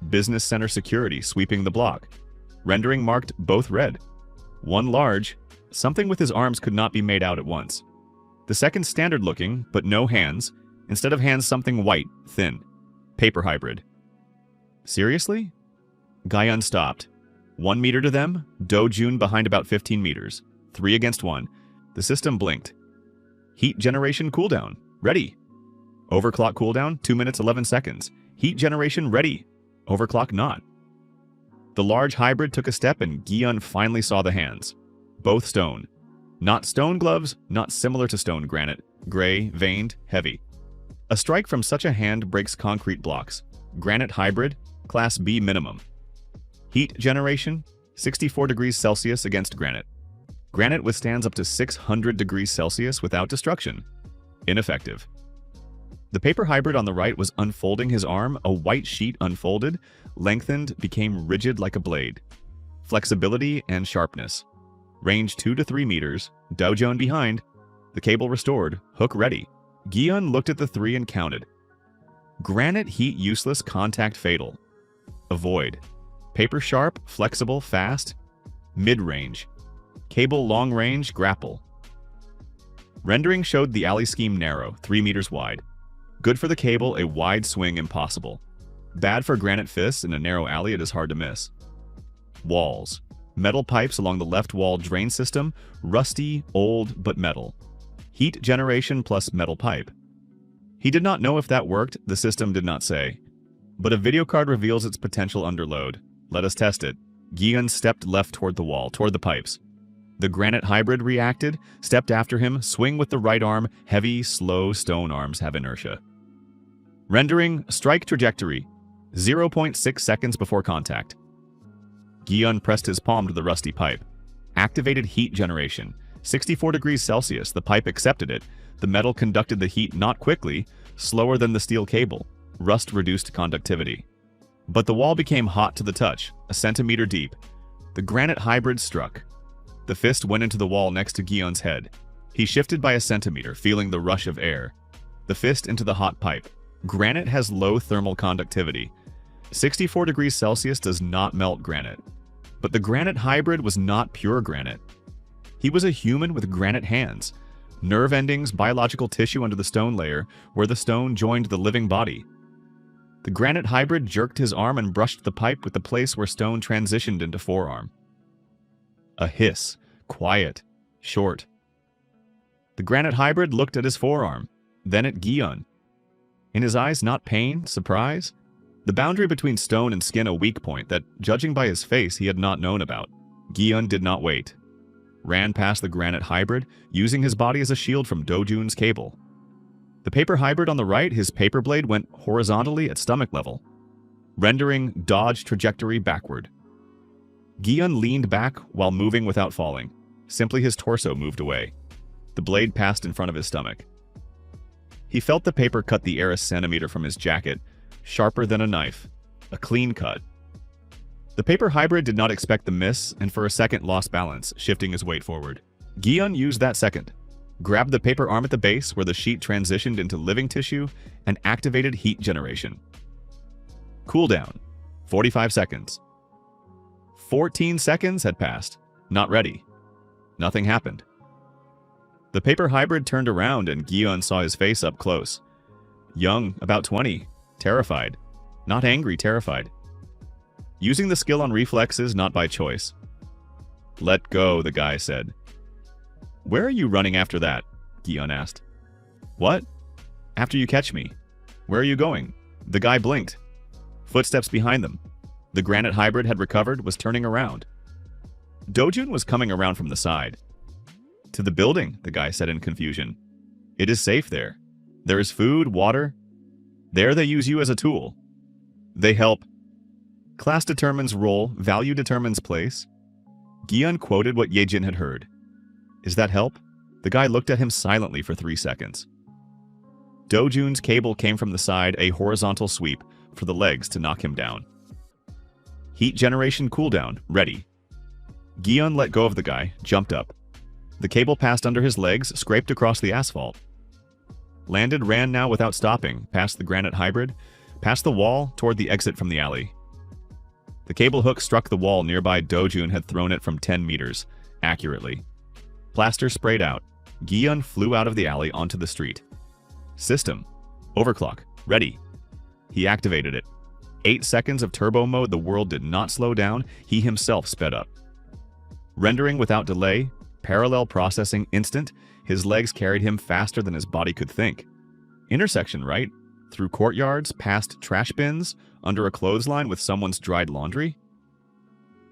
Business center security sweeping the block. Rendering marked both red. One large. Something with his arms could not be made out at once. The second standard looking, but no hands. Instead of hands, something white, thin. Paper hybrid. Seriously? Gi-hun stopped. 1 meter to them, Dojun behind about 15 meters. 3 against 1. The system blinked. Heat generation cooldown. Ready. Overclock cooldown, 2 minutes 11 seconds. Heat generation ready. Overclock not. The large hybrid took a step and Gi-hun finally saw the hands. Both stone. Not stone gloves, not similar to stone granite. Gray, veined, heavy. A strike from such a hand breaks concrete blocks. Granite hybrid, Class B minimum. Heat generation, 64 degrees Celsius against granite. Granite withstands up to 600 degrees Celsius without destruction. Ineffective. The paper hybrid on the right was unfolding his arm. A white sheet unfolded, lengthened, became rigid like a blade. Flexibility and sharpness. Range 2 to 3 meters. Dojun behind. The cable restored. Hook ready. Gi-hun looked at the 3 and counted. Granite heat useless, contact fatal. Avoid. Paper sharp, flexible, fast. Mid-range. Cable long range, grapple. Rendering showed the alley scheme narrow, 3 meters wide. Good for the cable, a wide swing impossible. Bad for granite fists, in a narrow alley it is hard to miss. Walls. Metal pipes along the left wall drain system, rusty, old, but metal. Heat generation plus metal pipe. He did not know if that worked, the system did not say. But a video card reveals its potential underload. Let us test it. Gi-hun stepped left toward the wall, toward the pipes. The granite hybrid reacted, stepped after him, swing with the right arm, heavy, slow stone arms have inertia. Rendering, strike trajectory, 0.6 seconds before contact. Gi-hun pressed his palm to the rusty pipe. Activated heat generation, 64 degrees Celsius, the pipe accepted it. The metal conducted the heat not quickly, slower than the steel cable. Rust reduced conductivity. But the wall became hot to the touch, a centimeter deep. The granite hybrid struck. The fist went into the wall next to Gi-hun's head. He shifted by a centimeter, feeling the rush of air. The fist into the hot pipe. Granite has low thermal conductivity. 64 degrees Celsius does not melt granite. But the granite hybrid was not pure granite. He was a human with granite hands. Nerve endings, biological tissue under the stone layer, where the stone joined the living body. The granite hybrid jerked his arm and brushed the pipe with the place where stone transitioned into forearm. A hiss, quiet, short. The granite hybrid looked at his forearm, then at Gi-hun. In his eyes, not pain, surprise. The boundary between stone and skin a weak point that, judging by his face, he had not known about. Gi-hun did not wait. Ran past the granite hybrid, using his body as a shield from Dojun's cable. The paper hybrid on the right, his paper blade went horizontally at stomach level, rendering dodge trajectory backward. Gi-hun leaned back while moving without falling. Simply his torso moved away. The blade passed in front of his stomach. He felt the paper cut the air a centimeter from his jacket, sharper than a knife. A clean cut. The paper hybrid did not expect the miss, and for a second lost balance, shifting his weight forward. Gi-hun used that second. Grabbed the paper arm at the base where the sheet transitioned into living tissue and activated heat generation. Cooldown, 45 seconds. 14 seconds had passed. Not ready. Nothing happened. The paper hybrid turned around and Gion saw his face up close. Young, about 20, terrified. Not angry, terrified. Using the skill on reflexes, not by choice. Let go, the guy said. Where are you running after that? Gion asked. What? After you catch me. Where are you going? The guy blinked. Footsteps behind them. The granite hybrid had recovered, was turning around. Dojun was coming around from the side. To the building, the guy said in confusion. It is safe there. There is food, water. There they use you as a tool. They help. Class determines role, value determines place. Gion quoted what Yejin had heard. Is that help? The guy looked at him silently for 3 seconds. Dojun's cable came from the side, a horizontal sweep, for the legs to knock him down. Heat generation cooldown, ready. Gion let go of the guy, jumped up. The cable passed under his legs, scraped across the asphalt. Landed, ran now without stopping, past the granite hybrid, past the wall, toward the exit from the alley. The cable hook struck the wall nearby. Dojun had thrown it from 10 meters, accurately. Plaster sprayed out. Gion flew out of the alley onto the street. System. Overclock. Ready. He activated it. 8 seconds of turbo mode. The world did not slow down. He himself sped up. Rendering without delay. Parallel processing instant. His legs carried him faster than his body could think. Intersection, right? Through courtyards, past trash bins, under a clothesline with someone's dried laundry?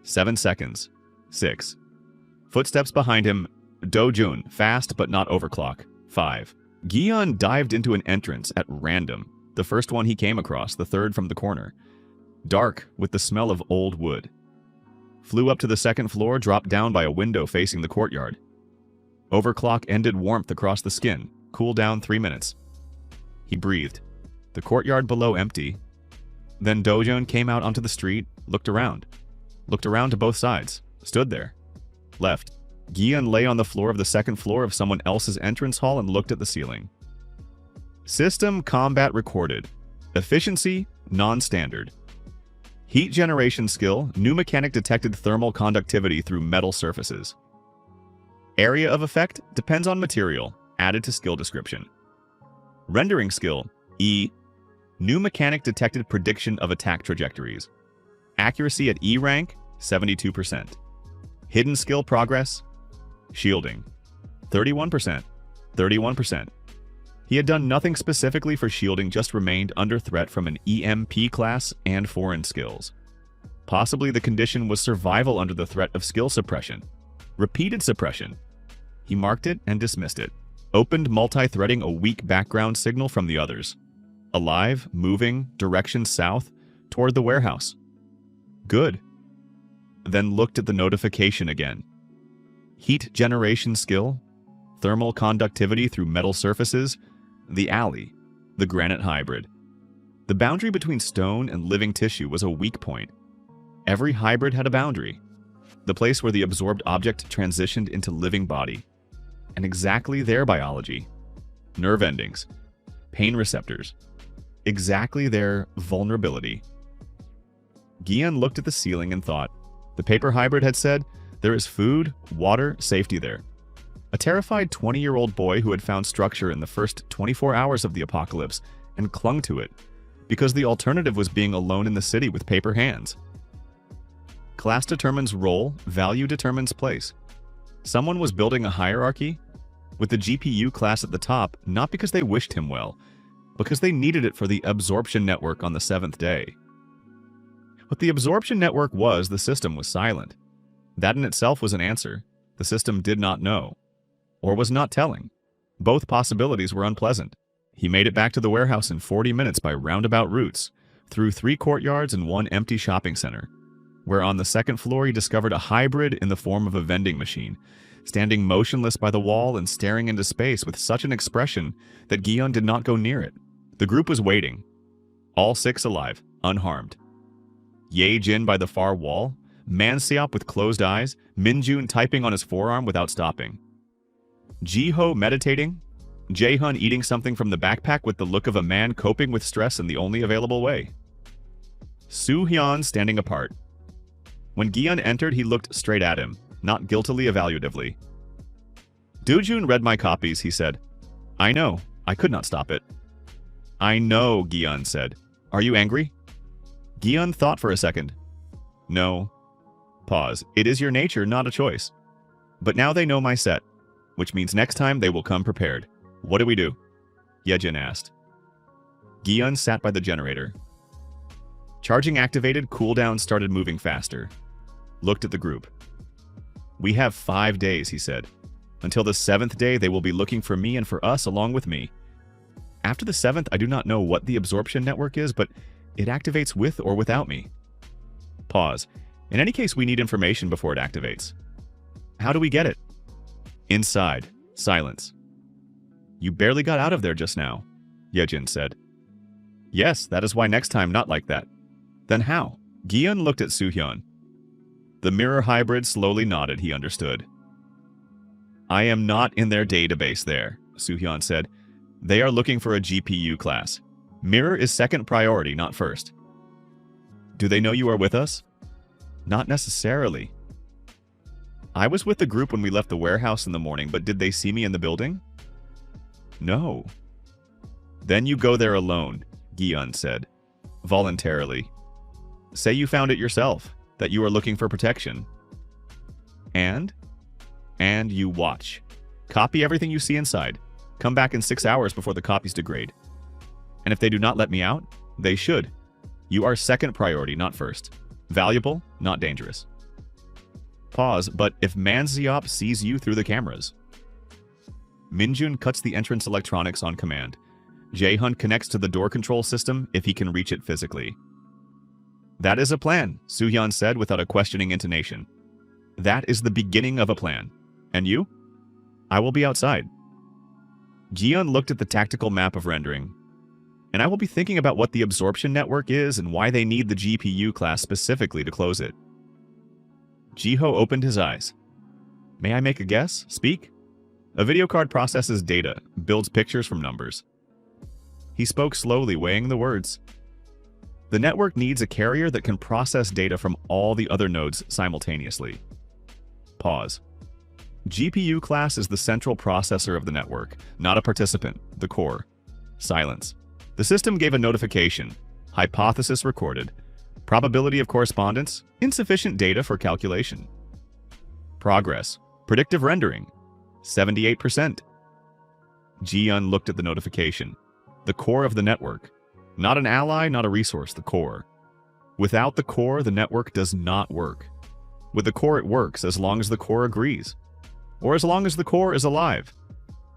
7 seconds. 6. Footsteps behind him. Dojun, fast but not overclock. 5. Gion dived into an entrance at random. The first one he came across, the third from the corner. Dark, with the smell of old wood. Flew up to the second floor, dropped down by a window facing the courtyard. Overclock ended warmth across the skin. Cool down 3 minutes. He breathed. The courtyard below empty. Then Dojun came out onto the street, looked around. Looked around to both sides. Stood there. Left. Gion lay on the floor of the second floor of someone else's entrance hall and looked at the ceiling. System combat recorded. Efficiency, non-standard. Heat generation skill, new mechanic detected thermal conductivity through metal surfaces. Area of effect depends on material, added to skill description. Rendering skill, E. New mechanic detected prediction of attack trajectories. Accuracy at E rank, 72%. Hidden skill progress, shielding, 31%, 31%. He had done nothing specifically for shielding, just remained under threat from an EMP class and foreign skills. Possibly the condition was survival under the threat of skill suppression. Repeated suppression. He marked it and dismissed it. Opened multi-threading a weak background signal from the others. Alive, moving, direction south, toward the warehouse. Good. Then looked at the notification again. Heat generation skill, thermal conductivity through metal surfaces, the alley, the granite hybrid. The boundary between stone and living tissue was a weak point. Every hybrid had a boundary, the place where the absorbed object transitioned into living body. And exactly their biology, nerve endings, pain receptors, exactly their vulnerability. Gion looked at the ceiling and thought, the paper hybrid had said, there is food, water, safety there. A terrified 20-year-old boy who had found structure in the first 24 hours of the apocalypse and clung to it, because the alternative was being alone in the city with paper hands. Class determines role, value determines place. Someone was building a hierarchy, with the GPU class at the top, not because they wished him well, because they needed it for the absorption network on the 7th day. What the absorption network was, the system was silent. That in itself was an answer. The system did not know. Or was not telling. Both possibilities were unpleasant. He made it back to the warehouse in 40 minutes by roundabout routes, through 3 courtyards and 1 empty shopping center, where on the second floor he discovered a hybrid in the form of a vending machine, standing motionless by the wall and staring into space with such an expression that Gion did not go near it. The group was waiting. All 6 alive, unharmed. Ye Jin by the far wall, Manseop with closed eyes, Minjun typing on his forearm without stopping. Jiho meditating, Jae-hun eating something from the backpack with the look of a man coping with stress in the only available way. Soo-hyun standing apart. When Gi-yeon entered, he looked straight at him, not guiltily evaluatively. Do-jun read my copies, he said. I know. I could not stop it. I know, Gi-yeon said. Are you angry? Gi-yeon thought for a second. No. Pause. It is your nature, not a choice. But now they know my set, which means next time they will come prepared. What do we do? Yejin asked. Gi-yeon sat by the generator. Charging activated, cooldown started moving faster. Looked at the group. We have 5 days, he said. Until the 7th day, they will be looking for me and for us along with me. After the 7th, I do not know what the absorption network is, but it activates with or without me. Pause. In any case, we need information before it activates. How do we get it? Inside. Silence. You barely got out of there just now, Yejin said. Yes, that is why next time not like that. Then how? Gi-yeon looked at Soo-hyun. The mirror hybrid slowly nodded, he understood. I am not in their database there, Soo-hyun said. They are looking for a GPU class. Mirror is second priority, not first. Do they know you are with us? Not necessarily. I was with the group when we left the warehouse in the morning, but did they see me in the building? No. Then you go there alone, Gi-yeon said. Voluntarily. Say you found it yourself, that you are looking for protection. And you watch. Copy everything you see inside. Come back in 6 hours before the copies degrade. And if they do not let me out, they should. You are second priority, not first. Valuable, not dangerous. Pause, but if Manziop sees you through the cameras? Minjun cuts the entrance electronics on command. Jae-hun connects to the door control system if he can reach it physically. That is a plan, Soo-hyun said without a questioning intonation. That is the beginning of a plan. And you? I will be outside. Gi-yeon looked at the tactical map of rendering. And I will be thinking about what the absorption network is and why they need the GPU class specifically to close it. Ji-ho opened his eyes. May I make a guess? Speak? A video card processes data, builds pictures from numbers. He spoke slowly, weighing the words. The network needs a carrier that can process data from all the other nodes simultaneously. Pause. GPU class is the central processor of the network, not a participant, the core. Silence. The system gave a notification. Hypothesis recorded. Probability of correspondence, insufficient data for calculation. Progress. Predictive rendering. 78%. Ji-yeon looked at the notification. The core of the network. Not an ally, not a resource, the core. Without the core, the network does not work. With the core, it works as long as the core agrees. Or as long as the core is alive.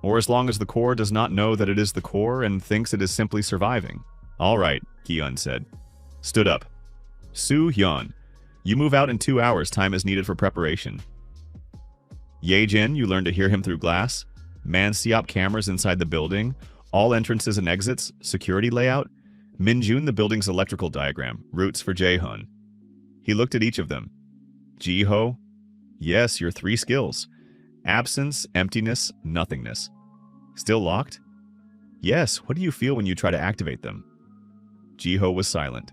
Or as long as the core does not know that it is the core and thinks it is simply surviving. All right, Gi-yeon said. Stood up. Soo-hyun, you move out in 2 hours. Time is needed for preparation. Yejin, you learn to hear him through glass. Mansiop cameras inside the building. All entrances and exits. Security layout. Minjun, the building's electrical diagram. Routes for Jae-hun. He looked at each of them. Ji-ho, yes, your 3 skills. Absence, emptiness, nothingness. Still locked? Yes, what do you feel when you try to activate them? Ji-ho was silent.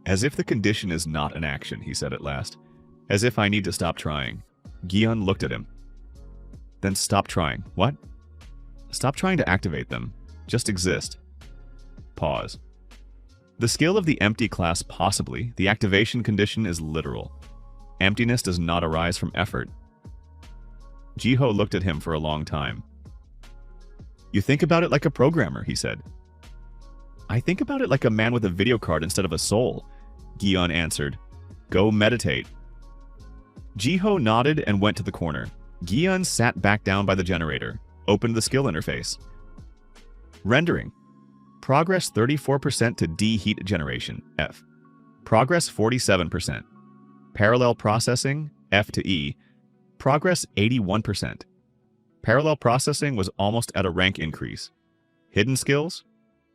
As if the condition is not an action, he said at last. As if I need to stop trying. Gi-yeon looked at him. Then stop trying. What? Stop trying to activate them. Just exist. Pause. The skill of the empty class possibly. The activation condition is literal. Emptiness does not arise from effort. Ji-ho looked at him for a long time. You think about it like a programmer, he said. I think about it like a man with a video card instead of a soul, Gi-yeon answered. Go meditate. Ji-ho nodded and went to the corner. Gi-yeon sat back down by the generator, opened the skill interface. Rendering. Progress 34% to D heat generation, F. Progress 47%. Parallel processing, F to E. Progress 81%. Parallel processing was almost at a rank increase. Hidden skills,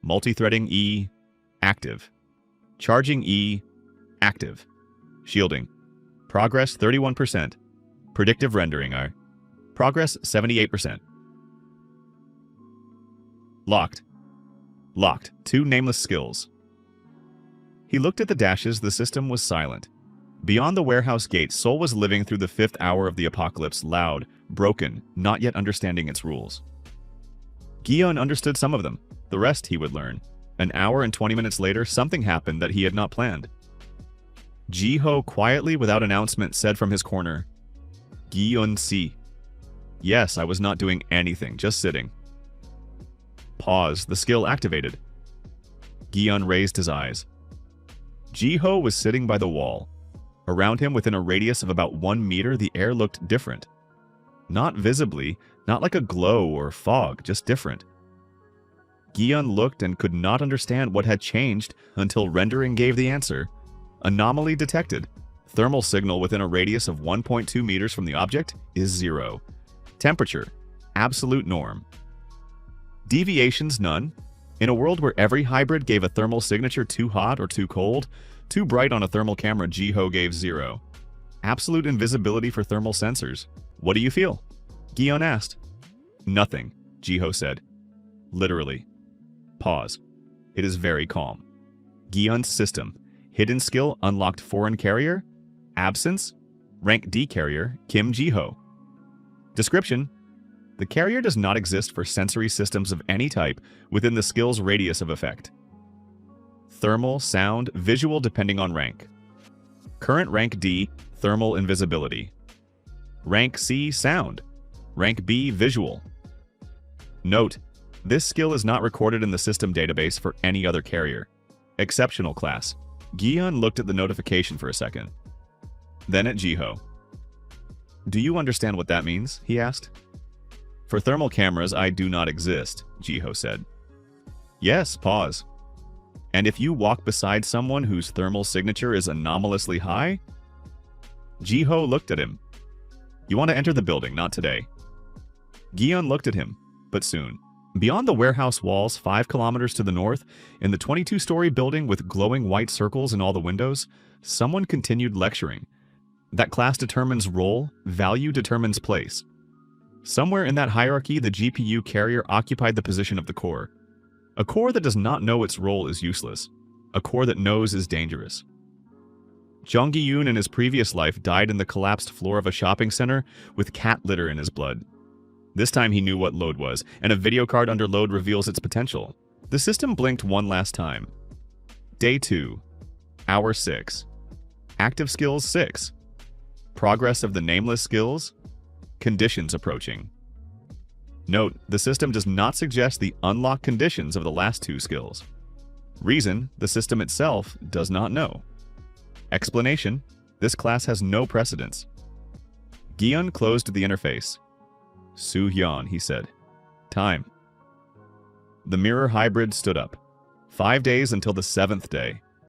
multi-threading E, active. Charging E, active. Shielding. Progress 31%. Predictive rendering R. Progress 78%. Locked. Locked. 2 nameless skills. He looked at the dashes. The system was silent. Beyond the warehouse gate, Sol was living through the 5th hour of the apocalypse, loud, broken, not yet understanding its rules. Gion understood some of them. The rest he would learn. An hour and 20 minutes later, something happened that he had not planned. Jiho quietly, without announcement, said from his corner, "Gion si." Yes, I was not doing anything, just sitting. Pause. The skill activated. Gion raised his eyes. Jiho was sitting by the wall. Around him, within a radius of about 1 meter, the air looked different. Not visibly, not like a glow or fog, just different. Gion looked and could not understand what had changed until rendering gave the answer. Anomaly detected. Thermal signal within a radius of 1.2 meters from the object is 0. Temperature, absolute norm. Deviations, none. In a world where every hybrid gave a thermal signature too hot or too cold, too bright on a thermal camera, Jiho gave 0. Absolute invisibility for thermal sensors. What do you feel? Gion asked. Nothing, Jiho said. Literally. Pause. It is very calm. Gion's system. Hidden skill, unlocked foreign carrier. Absence. Rank D carrier, Kim Jiho. Description. The carrier does not exist for sensory systems of any type within the skill's radius of effect. Thermal, sound, visual depending on rank. Current rank D, thermal invisibility. Rank C, sound. Rank B, visual. Note, this skill is not recorded in the system database for any other carrier. Exceptional class. Gion looked at the notification for a second. Then at Jiho. Do you understand what that means? He asked. For thermal cameras, I do not exist, Jiho said. Yes, pause. And if you walk beside someone whose thermal signature is anomalously high? Jiho looked at him. You want to enter the building, not today. Gion looked at him, but soon. Beyond the warehouse walls, 5 kilometers to the north, in the 22-story building with glowing white circles in all the windows, someone continued lecturing. That class determines role, value determines place. Somewhere in that hierarchy, the GPU carrier occupied the position of the core. A core that does not know its role is useless. A core that knows is dangerous. Jong Gi-yoon in his previous life died in the collapsed floor of a shopping center with cat litter in his blood. This time he knew what load was, and a video card under load reveals its potential. The system blinked one last time. Day 2. Hour 6. Active skills 6. Progress of the nameless skills. Conditions approaching. Note, the system does not suggest the unlock conditions of the last 2 skills. Reason, the system itself does not know. Explanation, this class has no precedence. Gion closed the interface. Soo-hyun, he said. Time. The mirror hybrid stood up. 5 days until the 7th day.